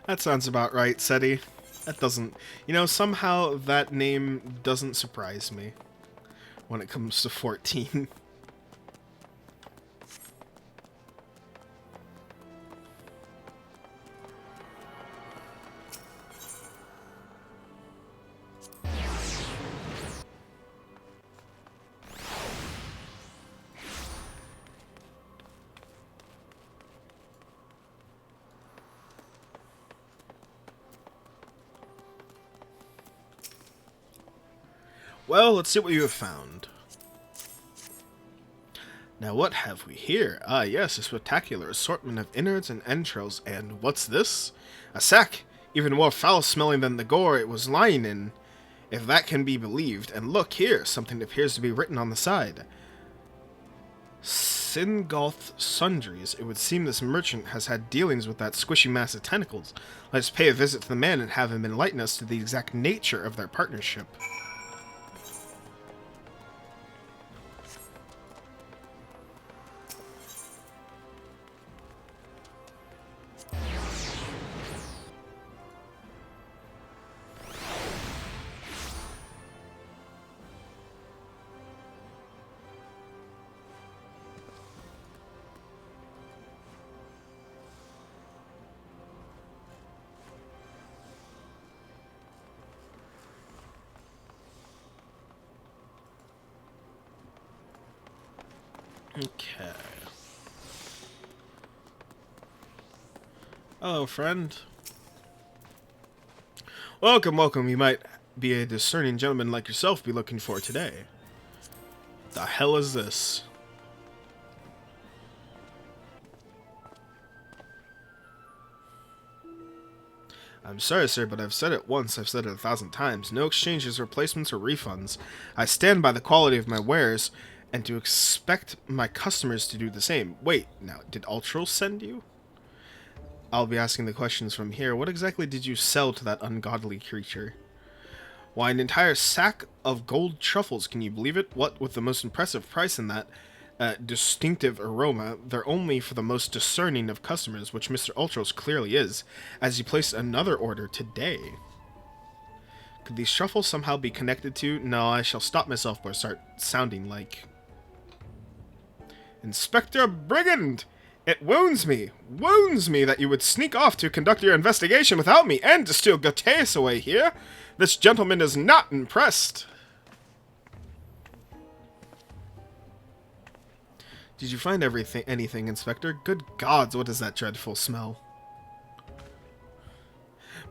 That sounds about right, Seti. That doesn't... You know, somehow that name doesn't surprise me when it comes to 14. Well, let's see what you have found. Now what have we here? Ah, yes, a spectacular assortment of innards and entrails, and what's this? A sack, even more foul-smelling than the gore it was lying in, if that can be believed. And look here, something appears to be written on the side. Singoth Sundries. It would seem this merchant has had dealings with that squishy mass of tentacles. Let's pay a visit to the man and have him enlighten us to the exact nature of their partnership. Okay. Hello, friend. Welcome, welcome. You might be a discerning gentleman like yourself be looking for today. The hell is this? I'm sorry, sir, but I've said it once, I've said it 1,000 times. No exchanges, replacements, or refunds. I stand by the quality of my wares, and to expect my customers to do the same. Wait, now, did Ultral send you? I'll be asking the questions from here. What exactly did you sell to that ungodly creature? Why, an entire sack of gold truffles, can you believe it? What, with the most impressive price in that distinctive aroma, they're only for the most discerning of customers, which Mr. Ultros clearly is, as he placed another order today. Could these truffles somehow be connected to? No, I shall stop myself or start sounding like... Inspector Brigand! It wounds me that you would sneak off to conduct your investigation without me, and to steal Gateus away here. This gentleman is not impressed. Did you find anything, Inspector? Good gods, what is that dreadful smell?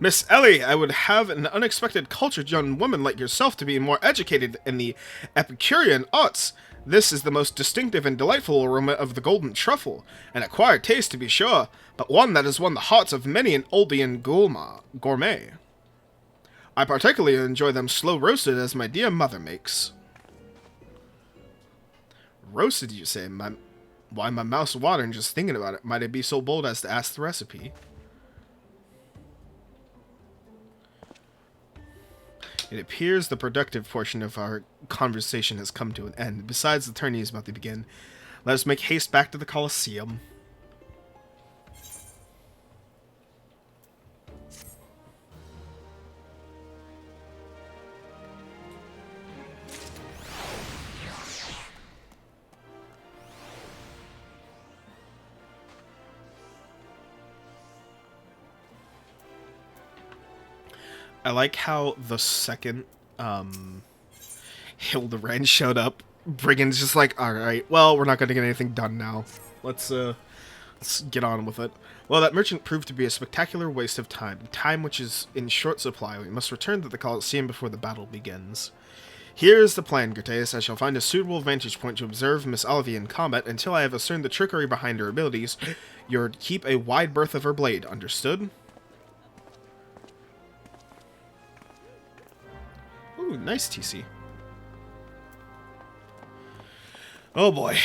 Miss Ellie, I would have an unexpected cultured young woman like yourself to be more educated in the Epicurean arts. This is the most distinctive and delightful aroma of the golden truffle, an acquired taste to be sure, but one that has won the hearts of many an Oldian gourmet. I particularly enjoy them slow roasted as my dear mother makes. Roasted, you say? Why, my mouth's watering just thinking about it. Might I be so bold as to ask the recipe? It appears the productive portion of our conversation has come to an end. Besides, the tourney is about to begin. Let us make haste back to the Colosseum. I like how the second Hildibrand showed up, Brigand's just like, alright, well, we're not going to get anything done now. Let's get on with it. Well, that merchant proved to be a spectacular waste of time. Time which is in short supply. We must return to the Colosseum before the battle begins. Here's the plan, Gateus. I shall find a suitable vantage point to observe Miss Olivia in combat until I have discerned the trickery behind her abilities. You're to keep a wide berth of her blade, understood? Ooh, nice TC. Oh boy.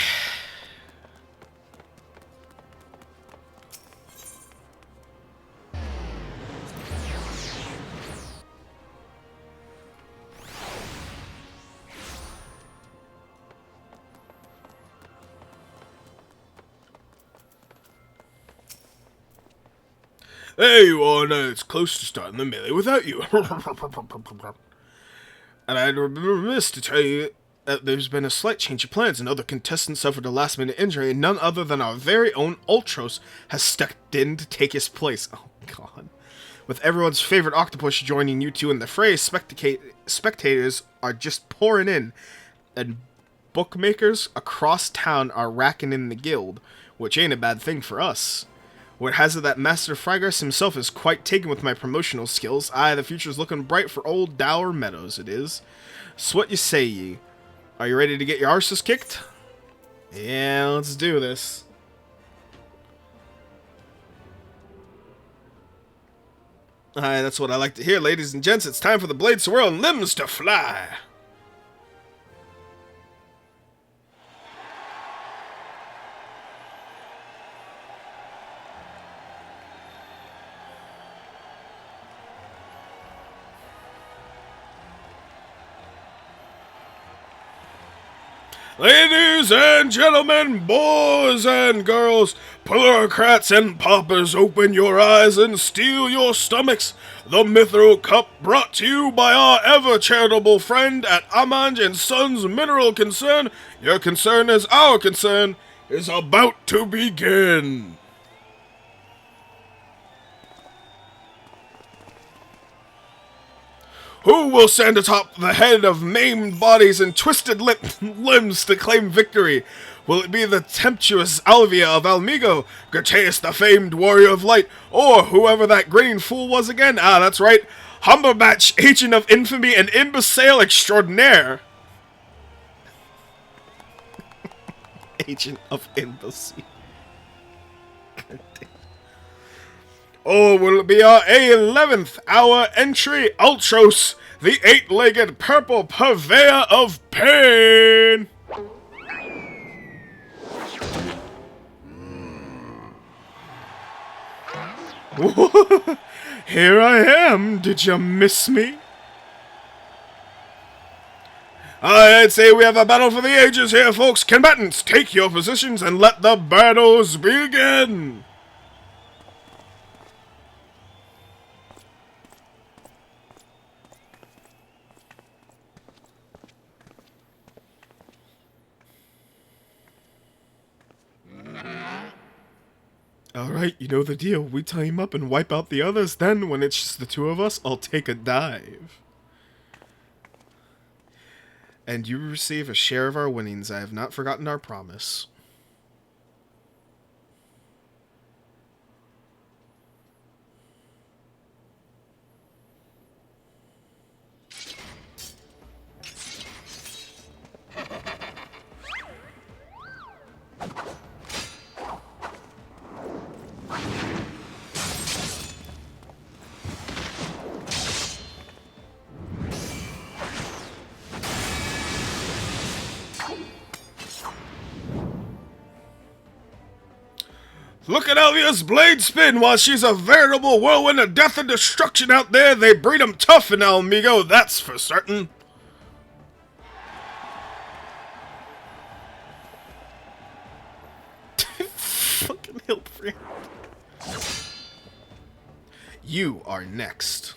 There you are, and it's close to starting the melee without you. And I'd be remiss to tell you that there's been a slight change of plans. Another contestant suffered a last-minute injury, and none other than our very own Ultros has stepped in to take his place. Oh, God. With everyone's favorite octopus joining you two in the fray, spectators are just pouring in, and bookmakers across town are racking in the guild, which ain't a bad thing for us. What has it that Master Frygrass himself is quite taken with my promotional skills. Aye, the future's looking bright for old Dour Meadows, it is. So what you say, ye? Are you ready to get your arses kicked? Yeah, let's do this. Aye, that's what I like to hear, ladies and gents. It's time for the blades to whirl and limbs to fly. Ladies and gentlemen, boys and girls, plurocrats and paupers, open your eyes and steel your stomachs. The Mithril Cup, brought to you by our ever-charitable friend at Amanj and Sons Mineral Concern, your concern is our concern, is about to begin. Who will stand atop the head of maimed bodies and twisted limbs to claim victory? Will it be the tempestuous Alvia of Almigo, Grateus the famed warrior of light, or whoever that grinning fool was again? Ah, that's right, Humberbatch, agent of infamy and imbecile extraordinaire. Agent of imbecile. Or will it be our 11th hour entry, Ultros, the 8-legged purple purveyor of pain? Here I am, did you miss me? I'd say we have a battle for the ages here, folks. Combatants, take your positions and let the battles begin! Alright, you know the deal. We team up and wipe out the others, then, when it's just the two of us, I'll take a dive. And you receive a share of our winnings. I have not forgotten our promise. Look at Alvia's blade spin while she's a veritable whirlwind of death and destruction out there. They breed 'em tough in Almigo, that's for certain. Fucking Hildibrand. You are next.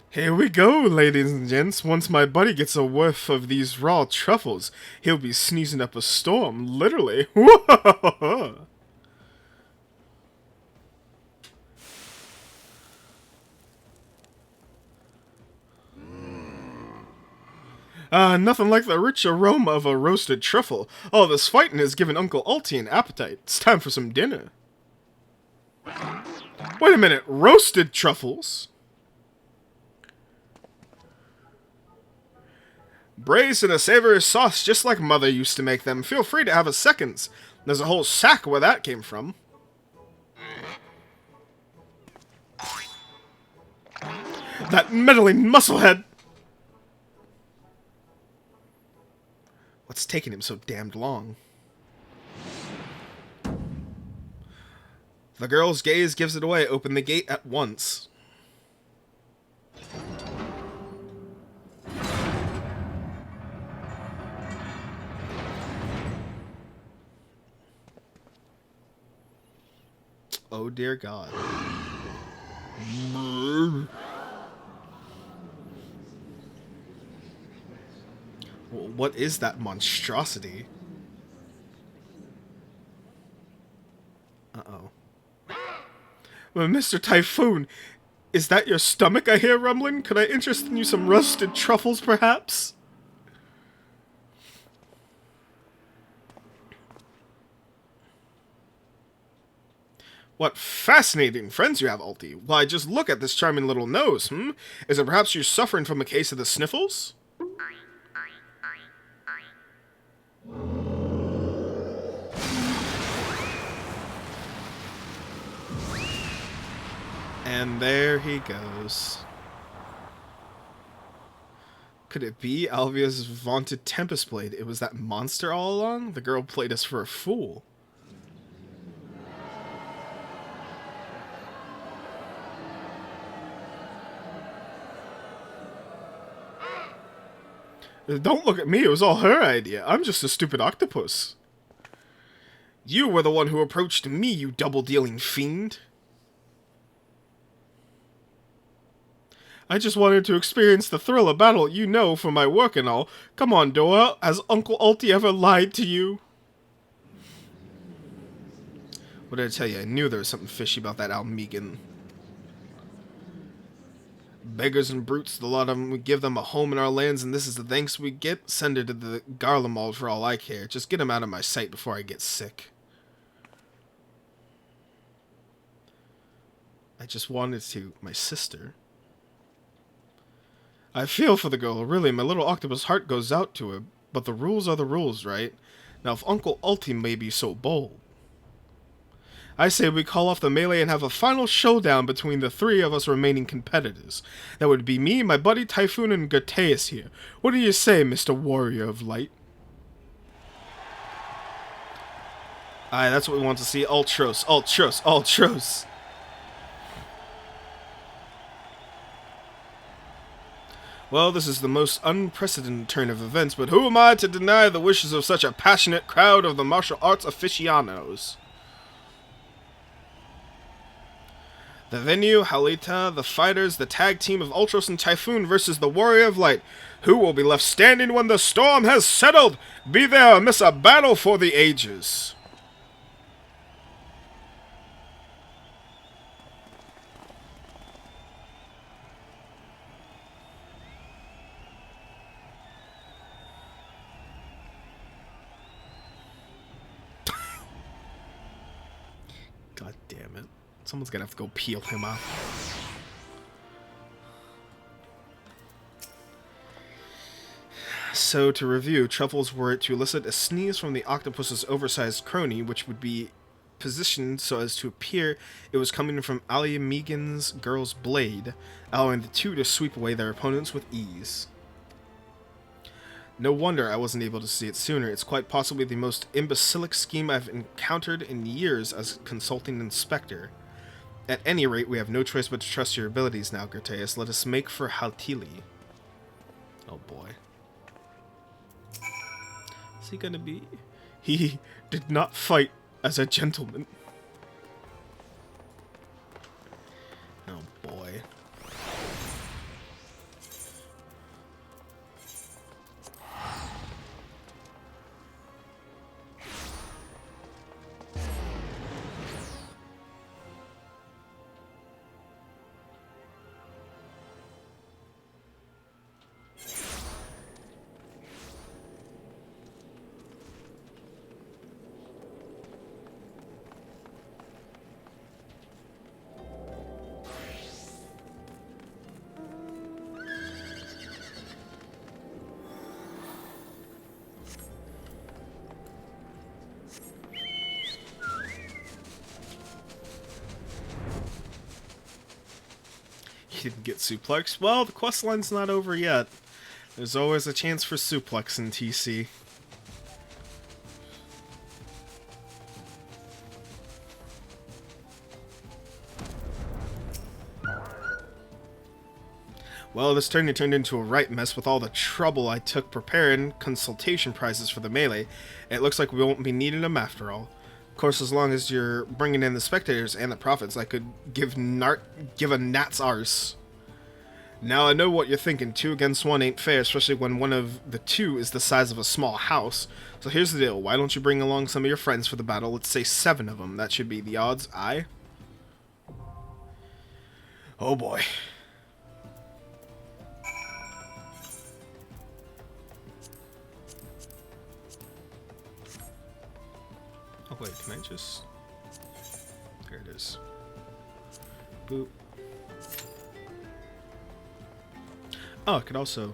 Here we go, ladies and gents. Once my buddy gets a whiff of these raw truffles, he'll be sneezing up a storm, literally. Nothing like the rich aroma of a roasted truffle. All this fighting has given Uncle Alti an appetite. It's time for some dinner. Wait a minute, roasted truffles? Braised in a savory sauce just like Mother used to make them. Feel free to have a seconds. There's a whole sack where that came from. That meddling musclehead! What's taking him so damned long? The girl's gaze gives it away. Open the gate at once. Oh dear God. What is that monstrosity? Uh-oh. Well, Mr. Typhoon, is that your stomach I hear rumbling? Could I interest in you some roasted truffles, perhaps? What fascinating friends you have, Alti. Why, just look at this charming little nose, Is it perhaps you're suffering from a case of the sniffles? And there he goes. Could it be Alvia's vaunted Tempest Blade? It was that monster all along? The girl played us for a fool. Don't look at me, it was all her idea. I'm just a stupid octopus. You were the one who approached me, you double-dealing fiend. I just wanted to experience the thrill of battle, you know, for my work and all. Come on, Dora, has Uncle Alti ever lied to you? What did I tell you? I knew there was something fishy about that Almegan. Beggars and brutes, the lot of them, we give them a home in our lands, and this is the thanks we get? Send her to the Garlemald for all I care. Just get him out of my sight before I get sick. I just wanted to. My sister. I feel for the girl, really, my little octopus heart goes out to her, but the rules are the rules, right? Now if Uncle Alti may be so bold. I say we call off the melee and have a final showdown between the three of us remaining competitors. That would be me, my buddy Typhoon, and Gertaeus here. What do you say, Mr. Warrior of Light? Aye, that's what we want to see. Ultros, Ultros, Ultros. Well, this is the most unprecedented turn of events, but who am I to deny the wishes of such a passionate crowd of the martial arts aficionados? The venue, Halita, the fighters, the tag team of Ultros and Typhoon versus the Warrior of Light. Who will be left standing when the storm has settled? Be there or miss a battle for the ages. God damn it. Someone's gonna have to go peel him off. So, to review, truffles were to elicit a sneeze from the octopus's oversized crony, which would be positioned so as to appear it was coming from Ali Megan's girl's blade, allowing the two to sweep away their opponents with ease. No wonder I wasn't able to see it sooner. It's quite possibly the most imbecilic scheme I've encountered in years as consulting inspector. At any rate, we have no choice but to trust your abilities now, Gertaeus. Let us make for Haltili. Oh boy. Is he gonna be? He did not fight as a gentleman. Oh boy. Didn't get suplex. Well, the quest line's not over yet. There's always a chance for suplex in TC. Well, this tourney turned into a right mess with all the trouble I took preparing consultation prizes for the melee. It looks like we won't be needing them after all. Of course, as long as you're bringing in the spectators and the profits, I could give a gnat's arse. Now I know what you're thinking. 2 against 1 ain't fair, especially when one of the 2 is the size of a small house. So here's the deal. Why don't you bring along some of your friends for the battle? Let's say 7 of them. That should be the odds. Aye. Oh boy. Oh wait, can I just... There it is. Boop. Oh, I could also...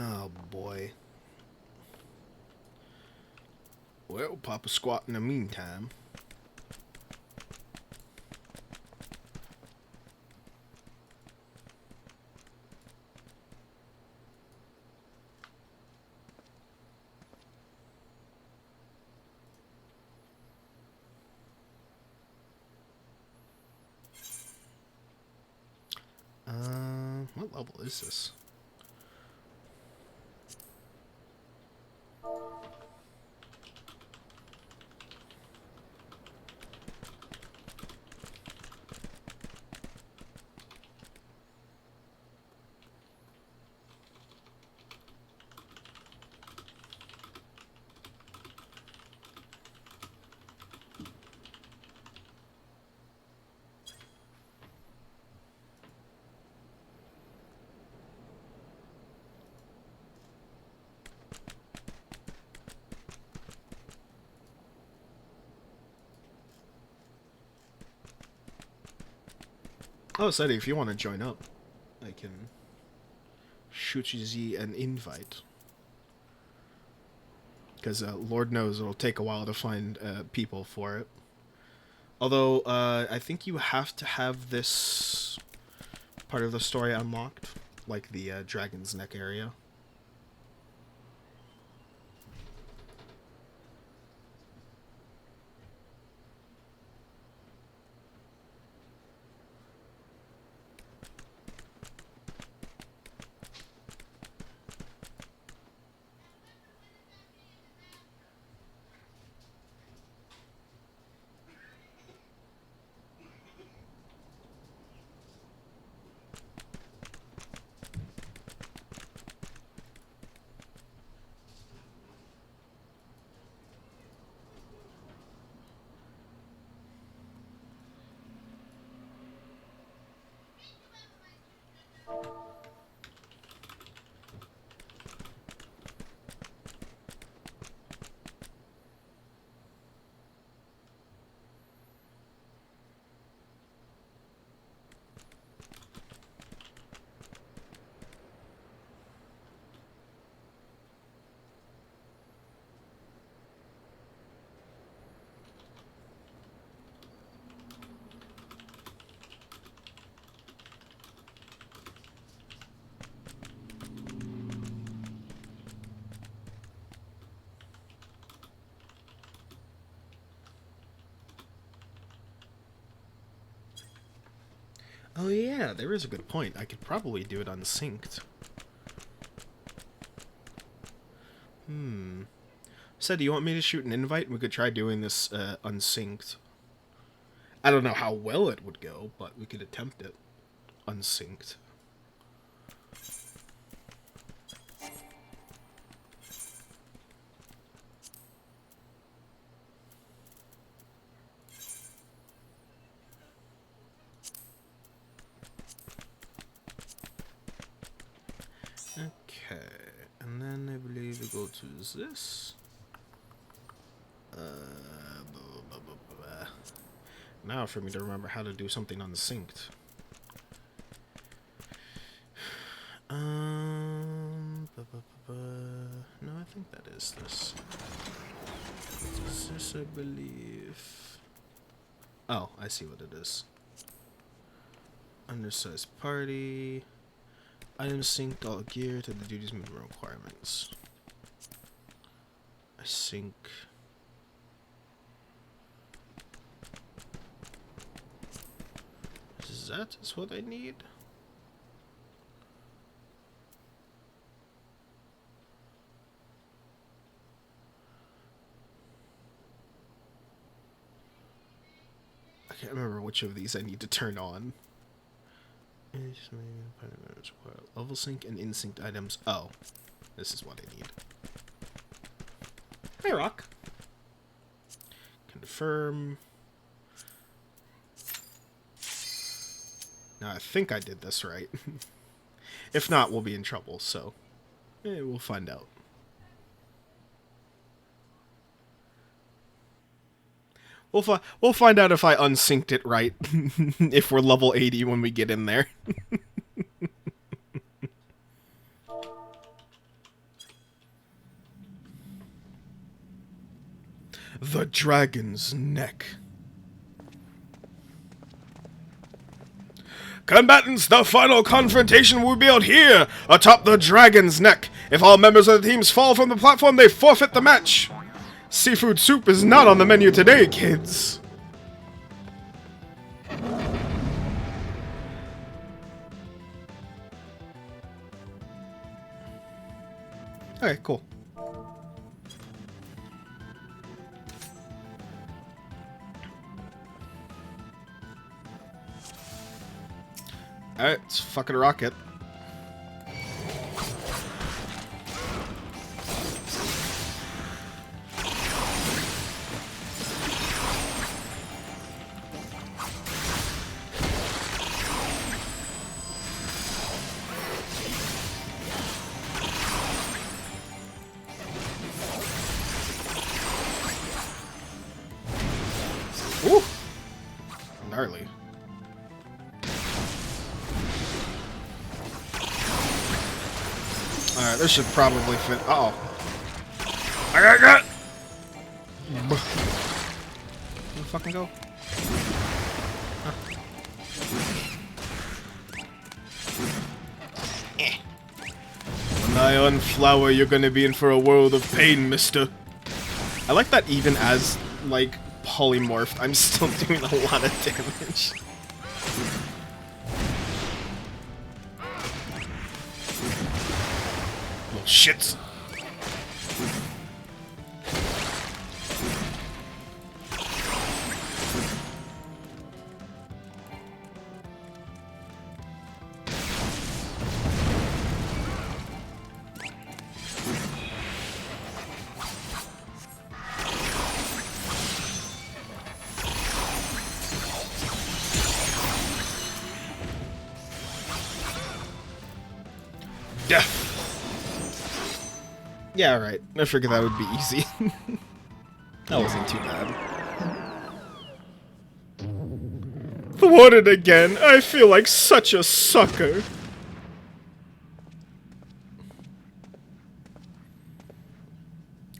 Oh boy. Well, pop a squat in the meantime. What level is this? Oh, Sadie, if you want to join up, I can shoot you an invite. Because Lord knows it'll take a while to find people for it. Although, I think you have to have this part of the story unlocked, like the Dragon's Neck area. Oh yeah, there is a good point. I could probably do it unsynced. Said, do you want me to shoot an invite? We could try doing this unsynced. I don't know how well it would go, but we could attempt it unsynced. Okay, and then I believe we go to this. now for me to remember how to do something unsynced. No, I think that is this. Is this, I believe... Oh, I see what it is. Undersized party. Items synced all gear to the duties minimum requirements. I sync... Is what I need? I can't remember which of these I need to turn on. Level sync and in-synced items. Oh, this is what I need. Hey, Rock. Confirm. Now, I think I did this right. If not, we'll be in trouble, so we'll find out. We'll find out if I unsynced it right. If we're level 80 when we get in there. The Dragon's Neck. Combatants, the final confrontation will be held here, atop the Dragon's Neck. If all members of the teams fall from the platform, they forfeit the match. Seafood soup is not on the menu today, kids. Okay, cool. Alright, let's fucking rocket. Ooh! Gnarly. Alright, this should probably fit. Uh oh. I got it! Can you fucking go? Huh. An ion flower, you're gonna be in for a world of pain, mister. I like that even as, like, polymorphed, I'm still doing a lot of damage. Little shits. Death. Yeah, right. I figured that would be easy. That wasn't too bad. Thwarted again. I feel like such a sucker.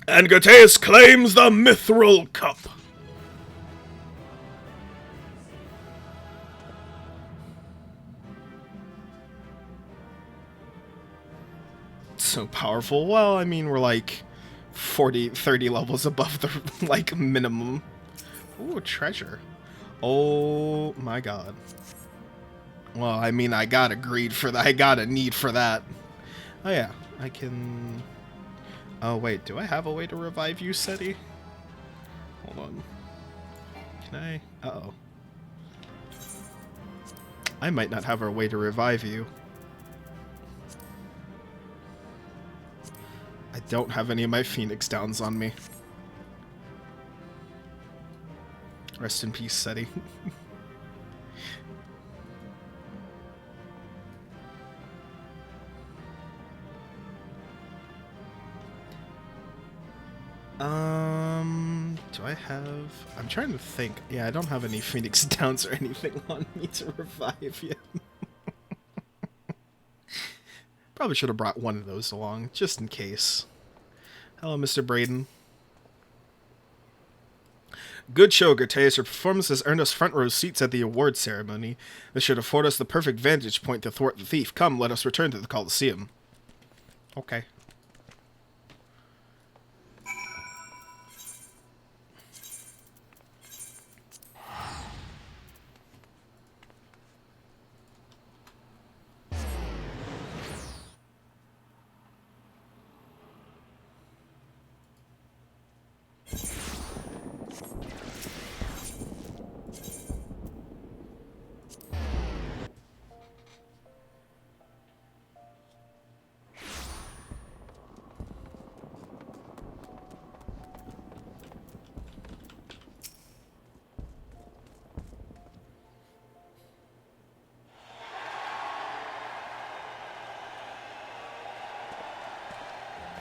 And Gateus claims the Mithril Cup. So powerful. Well, I mean, we're like 30 levels above the, like, minimum. Ooh, treasure. Oh my god. Well, I mean, I got a greed for that. I got a need for that. Oh yeah, I can... Oh wait, do I have a way to revive you, Seti? Hold on. Can I? Uh-oh. I might not have a way to revive you. I don't have any of my Phoenix Downs on me. Rest in peace, Seti. Do I have... I'm trying to think. Yeah, I don't have any Phoenix Downs or anything on me to revive yet. Probably should have brought one of those along, just in case. Hello, Mr. Braden. Good show, Gertais. Your performance has earned us front row seats at the award ceremony. This should afford us the perfect vantage point to thwart the thief. Come, let us return to the Colosseum. Okay.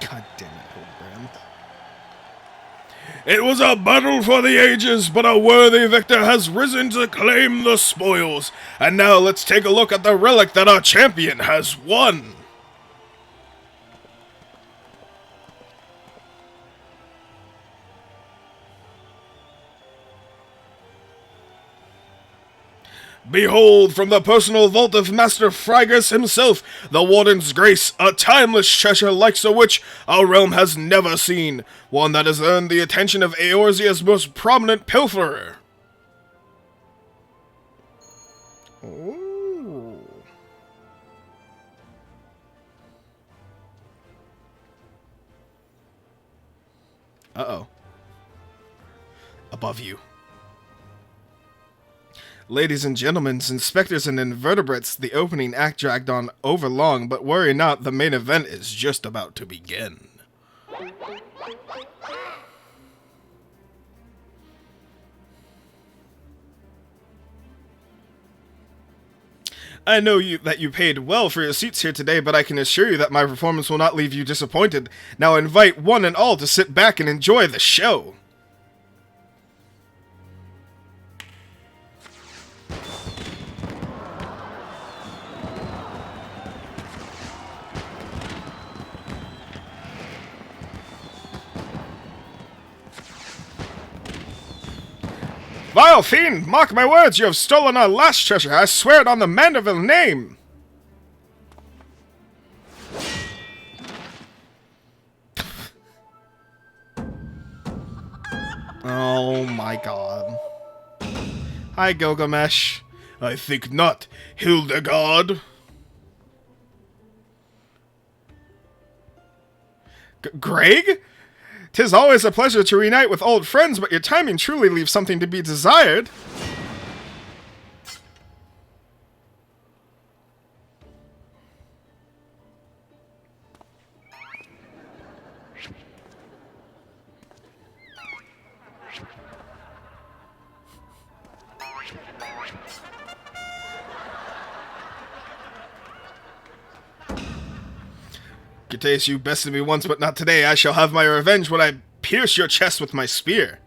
God damn it, Hildibrand. It was a battle for the ages, but a worthy victor has risen to claim the spoils. And now let's take a look at the relic that our champion has won. Behold, from the personal vault of Master Frigus himself, the Warden's grace, a timeless treasure like so which our realm has never seen, one that has earned the attention of Eorzea's most prominent pilferer. Ooh. Uh-oh. Above you. Ladies and gentlemen, inspectors and invertebrates, the opening act dragged on overlong, but worry not, the main event is just about to begin. I know that you paid well for your seats here today, but I can assure you that my performance will not leave you disappointed. Now I invite one and all to sit back and enjoy the show. Vile fiend, mark my words, you have stolen our last treasure. I swear it on the Mandeville name. Oh my god. Hi, Gilgamesh. I think not, Hildegard. Greg? 'Tis always a pleasure to reunite with old friends, but your timing truly leaves something to be desired. Gertais, you bested me once, but not today. I shall have my revenge when I pierce your chest with my spear.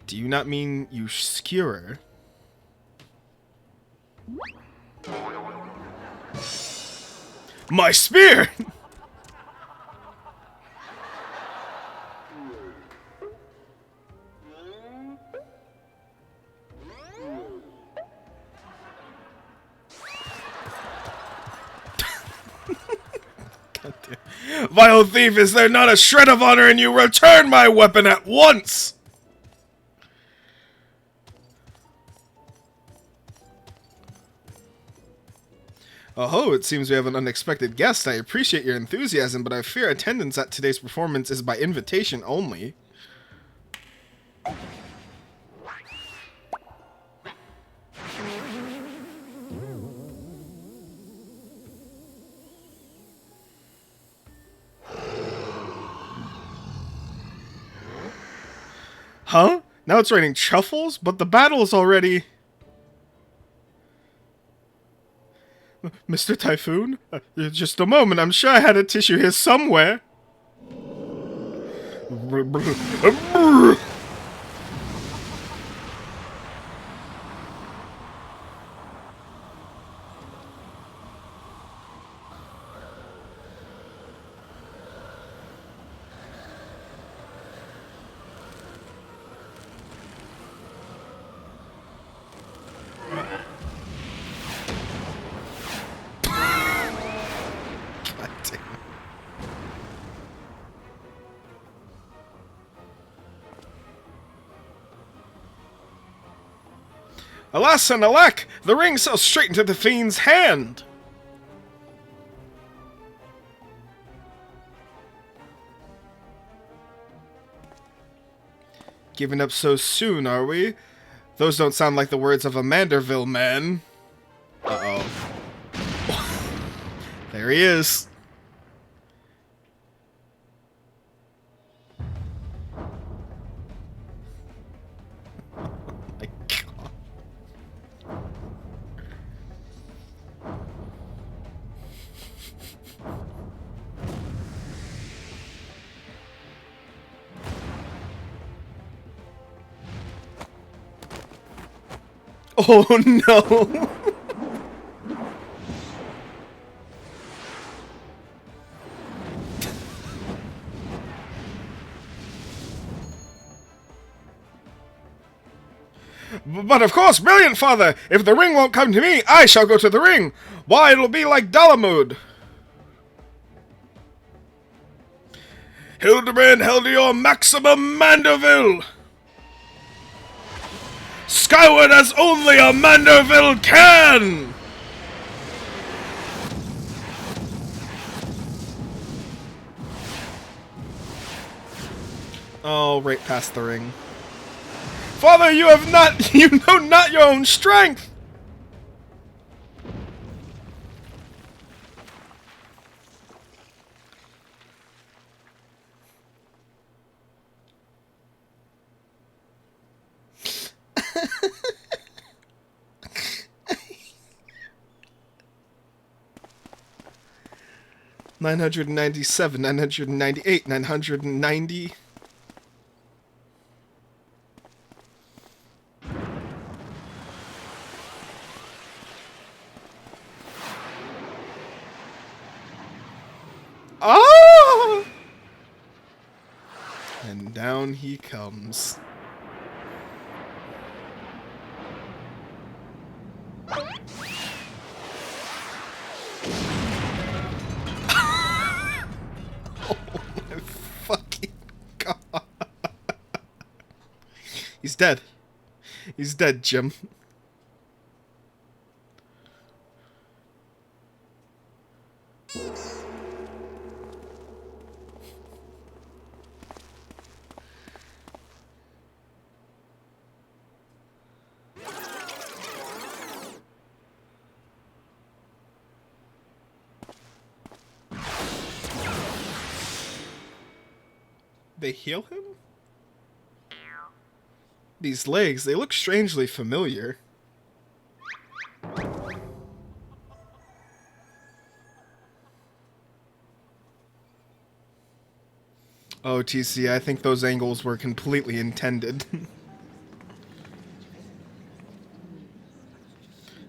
Do you not mean you skewer? My spear! Vile thief, is there not a shred of honor in you? Return my weapon at once! Oh, it seems we have an unexpected guest. I appreciate your enthusiasm, but I fear attendance at today's performance is by invitation only. Huh? Now it's raining truffles? But the battle is already... Mr. Typhoon? Just a moment, I'm sure I had a tissue here somewhere. Alas and alack! The ring fell straight into the fiend's hand! Giving up so soon, are we? Those don't sound like the words of a Manderville man. Uh-oh. There he is. My God. Oh no! But of course, brilliant father! If the ring won't come to me, I shall go to the ring! Why, it'll be like Dalamud! Hildibrand held your maximum Manderville! Skyward as only a Manderville can! Oh, right past the ring. Father, you know not your own strength! $997, $998, $990. Oh! And down he comes. Oh my fucking God. He's dead. He's dead, Jim. They heal him? These legs, they look strangely familiar. Oh, TC, I think those angles were completely intended.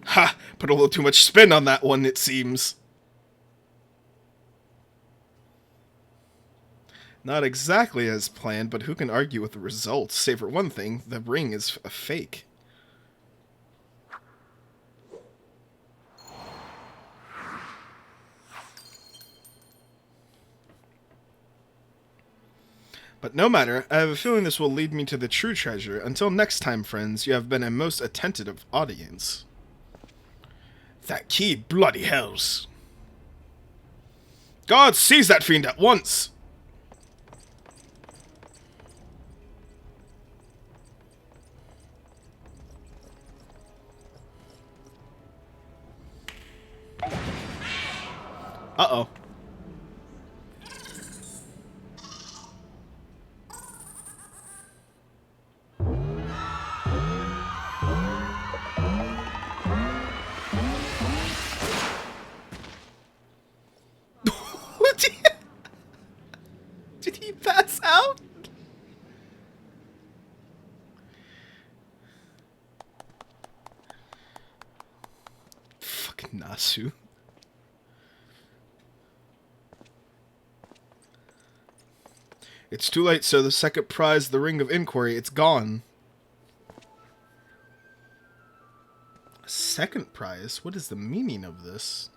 Ha! Put a little too much spin on that one, it seems. Not exactly as planned, but who can argue with the results? Save for one thing, the ring is a fake. But no matter, I have a feeling this will lead me to the true treasure. Until next time, friends, you have been a most attentive audience. That key, bloody hells. God, seize that fiend at once! Uh-oh. Did he pass out? Nasu. It's too late, sir. The second prize, the Ring of Inquiry, it's gone. Second prize? What is the meaning of this?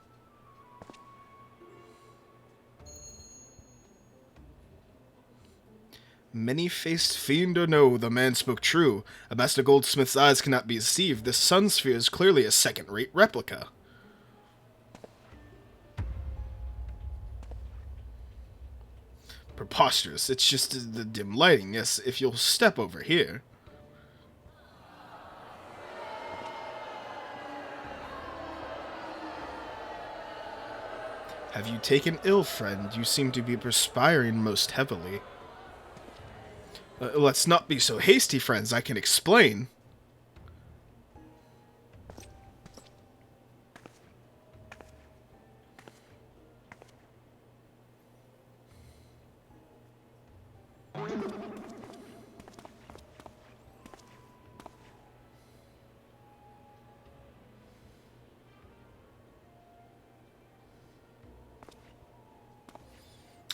Many-faced fiend or no, the man spoke true. A master goldsmith's eyes cannot be deceived. This sun sphere is clearly a second-rate replica. Preposterous. It's just the dim lighting. Yes, if you'll step over here. Have you taken ill, friend? You seem to be perspiring most heavily. Let's not be so hasty, friends. I can explain.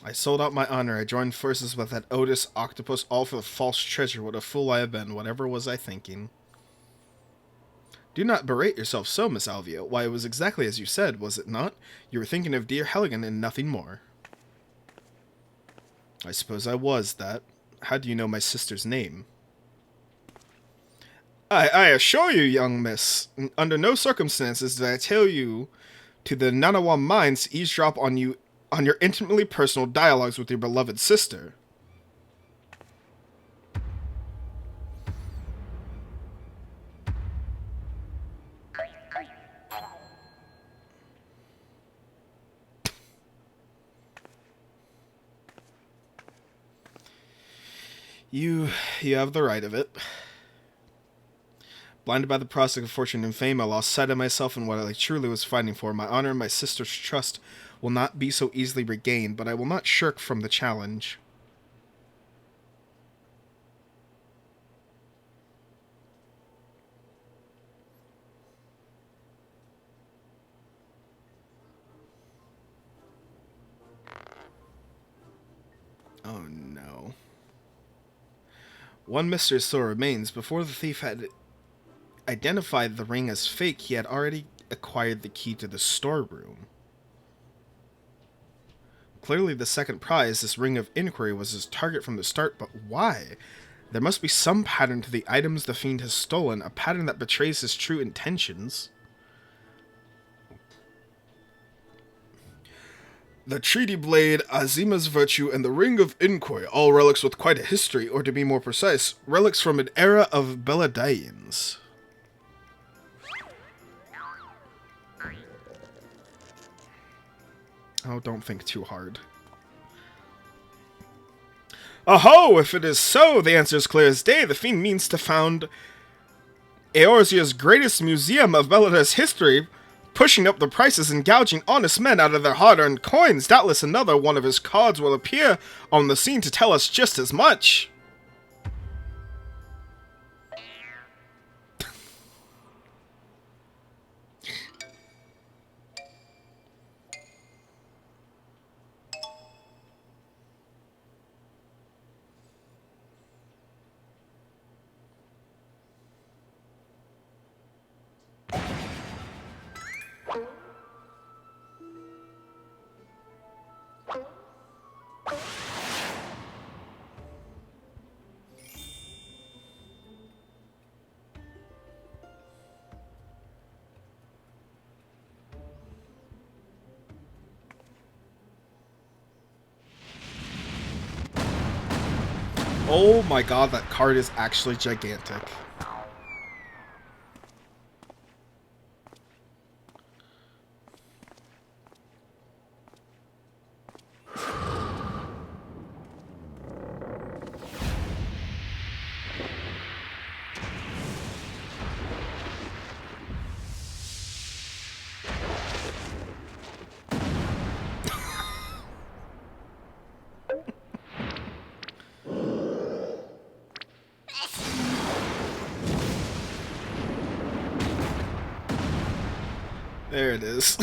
I sold out my honor. I joined forces with that Otis octopus, all for the false treasure. What a fool I have been. Whatever was I thinking? Do not berate yourself so, Miss Alvia. Why, it was exactly as you said, was it not? You were thinking of dear Helligan and nothing more. I suppose I was that. How do you know my sister's name? I assure you, young miss, under no circumstances did I tell you to the Nanawa mines to eavesdrop on your intimately personal dialogues with your beloved sister. You have the right of it. Blinded by the prospect of fortune and fame, I lost sight of myself and what I truly was fighting for. My honor and my sister's trust will not be so easily regained, but I will not shirk from the challenge. Oh no. One mystery still remains. Before the thief had identified the ring as fake, he had already acquired the key to the storeroom. Clearly the second prize, this Ring of Inquiry, was his target from the start, but why? There must be some pattern to the items the fiend has stolen, a pattern that betrays his true intentions. The Treaty Blade, Azima's Virtue, and the Ring of Inquiry, all relics with quite a history, or to be more precise, relics from an era of Belladaians. Oh, don't think too hard. Aho! If it is so, the answer is clear as day. The fiend means to found Eorzea's greatest museum of Belladai's history, pushing up the prices and gouging honest men out of their hard-earned coins. Doubtless another one of his cards will appear on the scene to tell us just as much. Oh my god, that card is actually gigantic. There it is.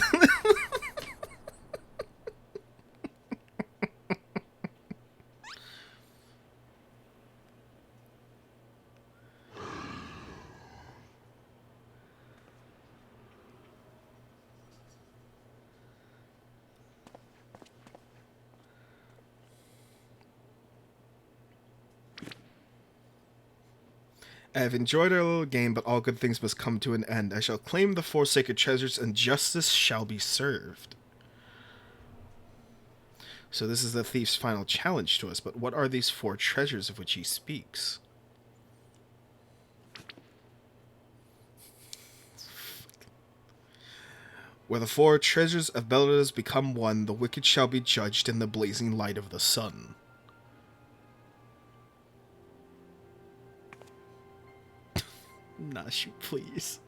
I have enjoyed our little game, but all good things must come to an end. I shall claim the 4 sacred treasures, and justice shall be served. So this is the thief's final challenge to us, but what are these 4 treasures of which he speaks? Where the 4 treasures of Belladus become one, the wicked shall be judged in the blazing light of the sun. Nashu, please.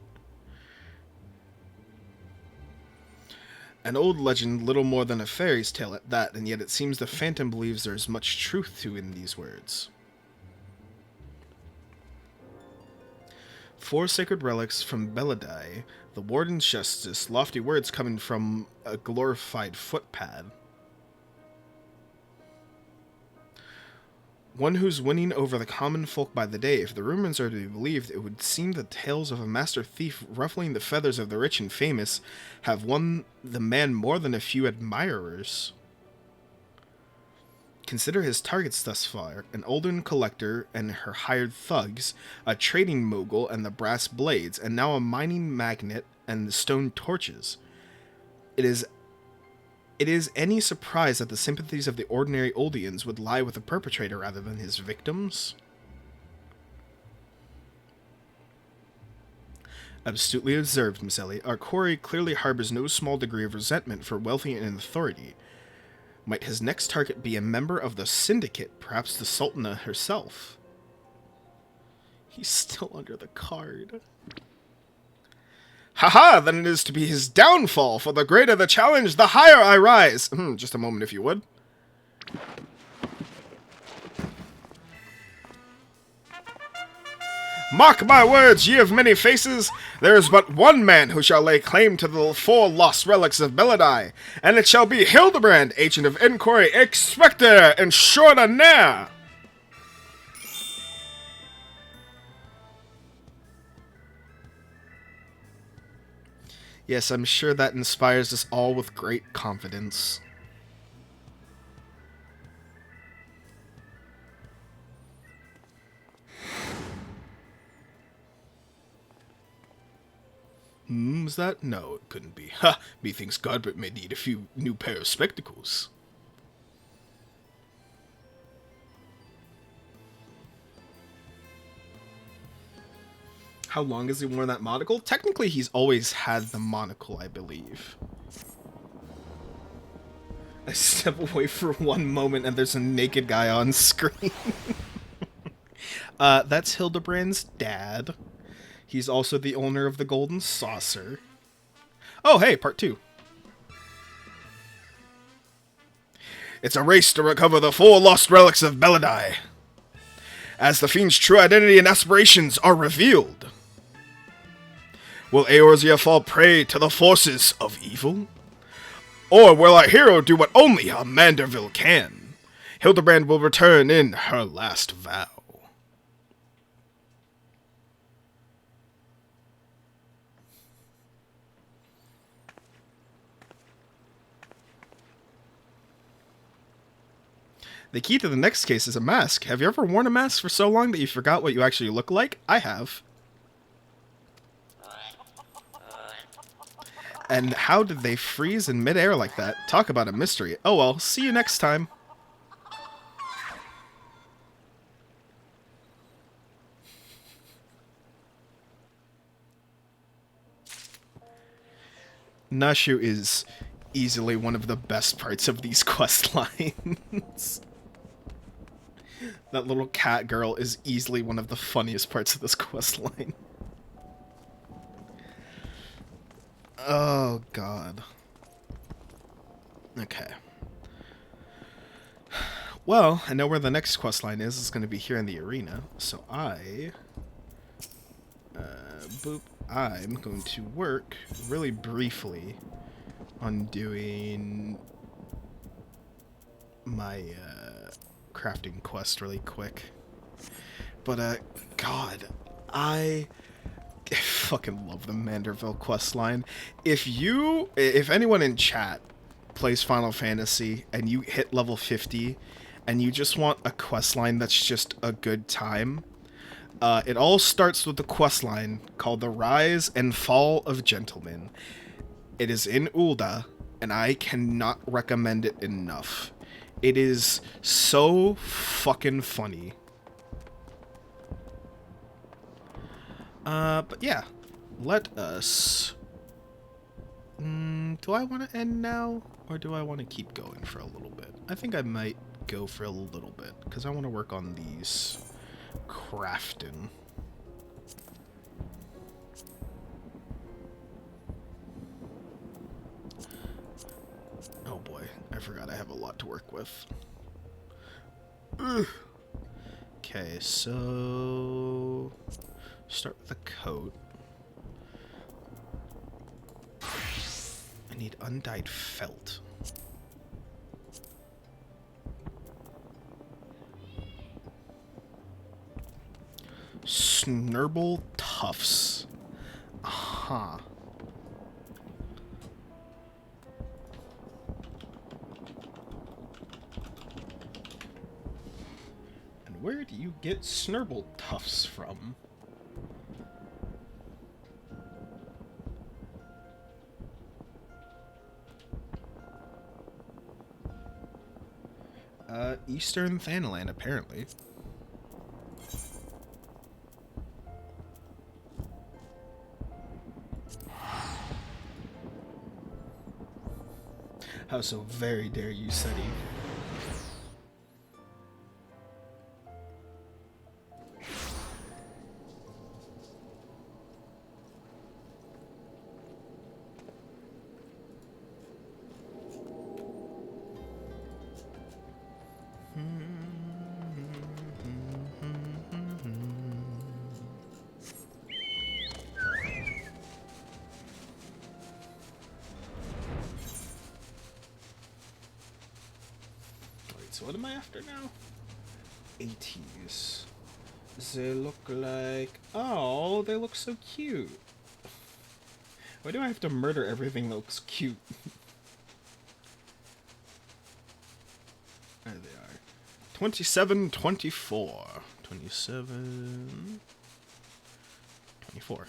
An old legend, little more than a fairy's tale at that, and yet it seems the Phantom believes there is much truth to in these words. 4 sacred relics from Belladai, the Warden's justice, lofty words coming from a glorified footpad. One who's winning over the common folk by the day. If the rumors are to be believed, it would seem the tales of a master thief ruffling the feathers of the rich and famous have won the man more than a few admirers. Consider his targets thus far: an olden collector and her hired thugs, a trading mogul and the brass blades, and now a mining magnate and the stone torches. It is any surprise that the sympathies of the ordinary Oldians would lie with the perpetrator rather than his victims? Astutely observed, Miss Ellie. Our quarry clearly harbors no small degree of resentment for wealthy and authority. Might his next target be a member of the syndicate, perhaps the Sultana herself? He's still under the card. Haha, then it is to be his downfall, for the greater the challenge, the higher I rise. Just a moment, if you would. Mark my words, ye of many faces, there is but one man who shall lay claim to the 4 lost relics of Belladai, and it shall be Hildibrand, agent of inquiry, expector, and extraordinaire. Yes, I'm sure that inspires us all with great confidence. Is that? No, it couldn't be. Ha! Methinks Godbert may need a few new pair of spectacles. How long has he worn that monocle? Technically, he's always had the monocle, I believe. I step away for one moment and there's a naked guy on screen. That's Hildibrand's dad. He's also the owner of the Golden Saucer. Oh, hey, part 2. It's a race to recover the 4 lost relics of Belladai. As the fiend's true identity and aspirations are revealed, will Eorzea fall prey to the forces of evil? Or will our hero do what only a Manderville can? Hildibrand will return in her last vow. The key to the next case is a mask. Have you ever worn a mask for so long that you forgot what you actually look like? I have. And how did they freeze in midair like that? Talk about a mystery. Oh well, see you next time. Nashu is easily one of the best parts of these quest lines. That little cat girl is easily one of the funniest parts of this quest line. Oh, God. Okay. Well, I know where the next quest line is. It's going to be here in the arena. So I... boop, I'm going to work really briefly on doing my crafting quest really quick. But, God, I fucking love the Manderville quest line. If anyone in chat plays Final Fantasy and you hit level 50 and you just want a quest line that's just a good time, it all starts with the quest line called The Rise and Fall of Gentlemen. It is in Ul'dah, and I cannot recommend it enough. It is so fucking funny. But yeah, let us... do I want to end now, or do I want to keep going for a little bit? I think I might go for a little bit, because I want to work on these crafting. Oh boy, I forgot I have a lot to work with. Ugh. Okay, so... start with a coat. I need undyed felt. Snurble tufts. Aha. And where do you get snurble tufts from? Eastern Thanaland, apparently. How so very dare you, Seti? So what am I after now? 80s. They look like... oh, they look so cute. Why do I have to murder everything that looks cute? There they are. 27, 24. 27... 24.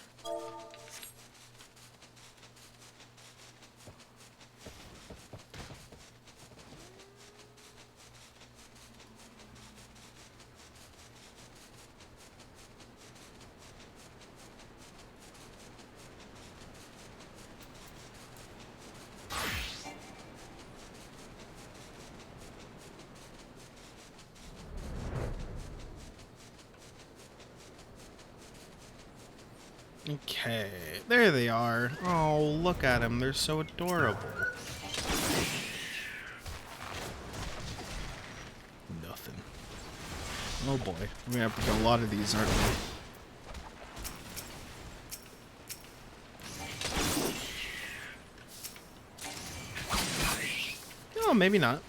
Okay, there they are. Oh, look at them. They're so adorable. Nothing. Oh boy. We're gonna have to get a lot of these, aren't we? Oh, maybe not.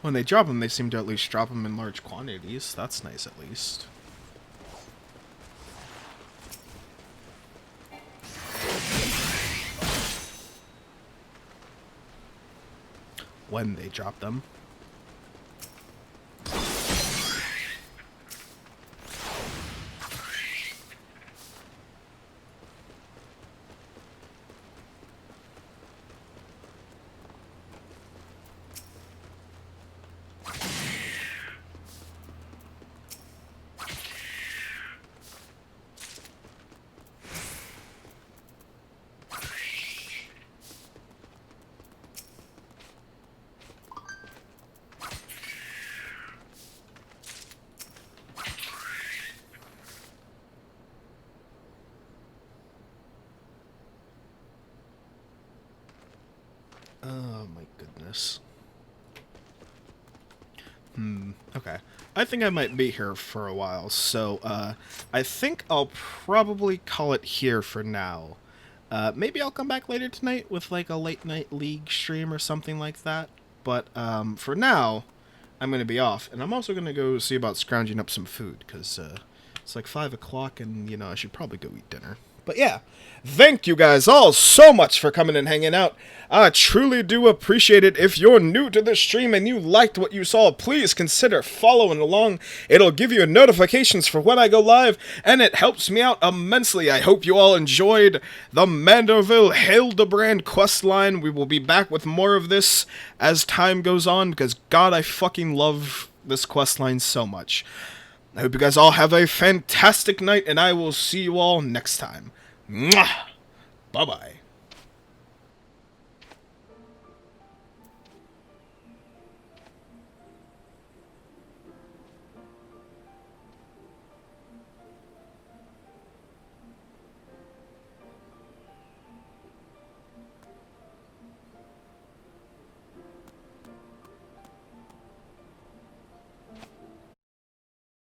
When they drop them, they seem to at least drop them in large quantities. That's nice, at least. When they drop them. Oh my goodness. Okay. I think I might be here for a while, so, I think I'll probably call it here for now. Maybe I'll come back later tonight with, like, a late-night League stream or something like that. But, for now, I'm gonna be off. And I'm also gonna go see about scrounging up some food, because, it's like 5 o'clock, and, you know, I should probably go eat dinner. But yeah, thank you guys all so much for coming and hanging out. I truly do appreciate it. If you're new to the stream and you liked what you saw, please consider following along. It'll give you notifications for when I go live, and it helps me out immensely. I hope you all enjoyed the Mandeville Hildibrand questline. We will be back with more of this as time goes on, because God, I fucking love this questline so much. I hope you guys all have a fantastic night, and I will see you all next time. Mwah! Bye-bye.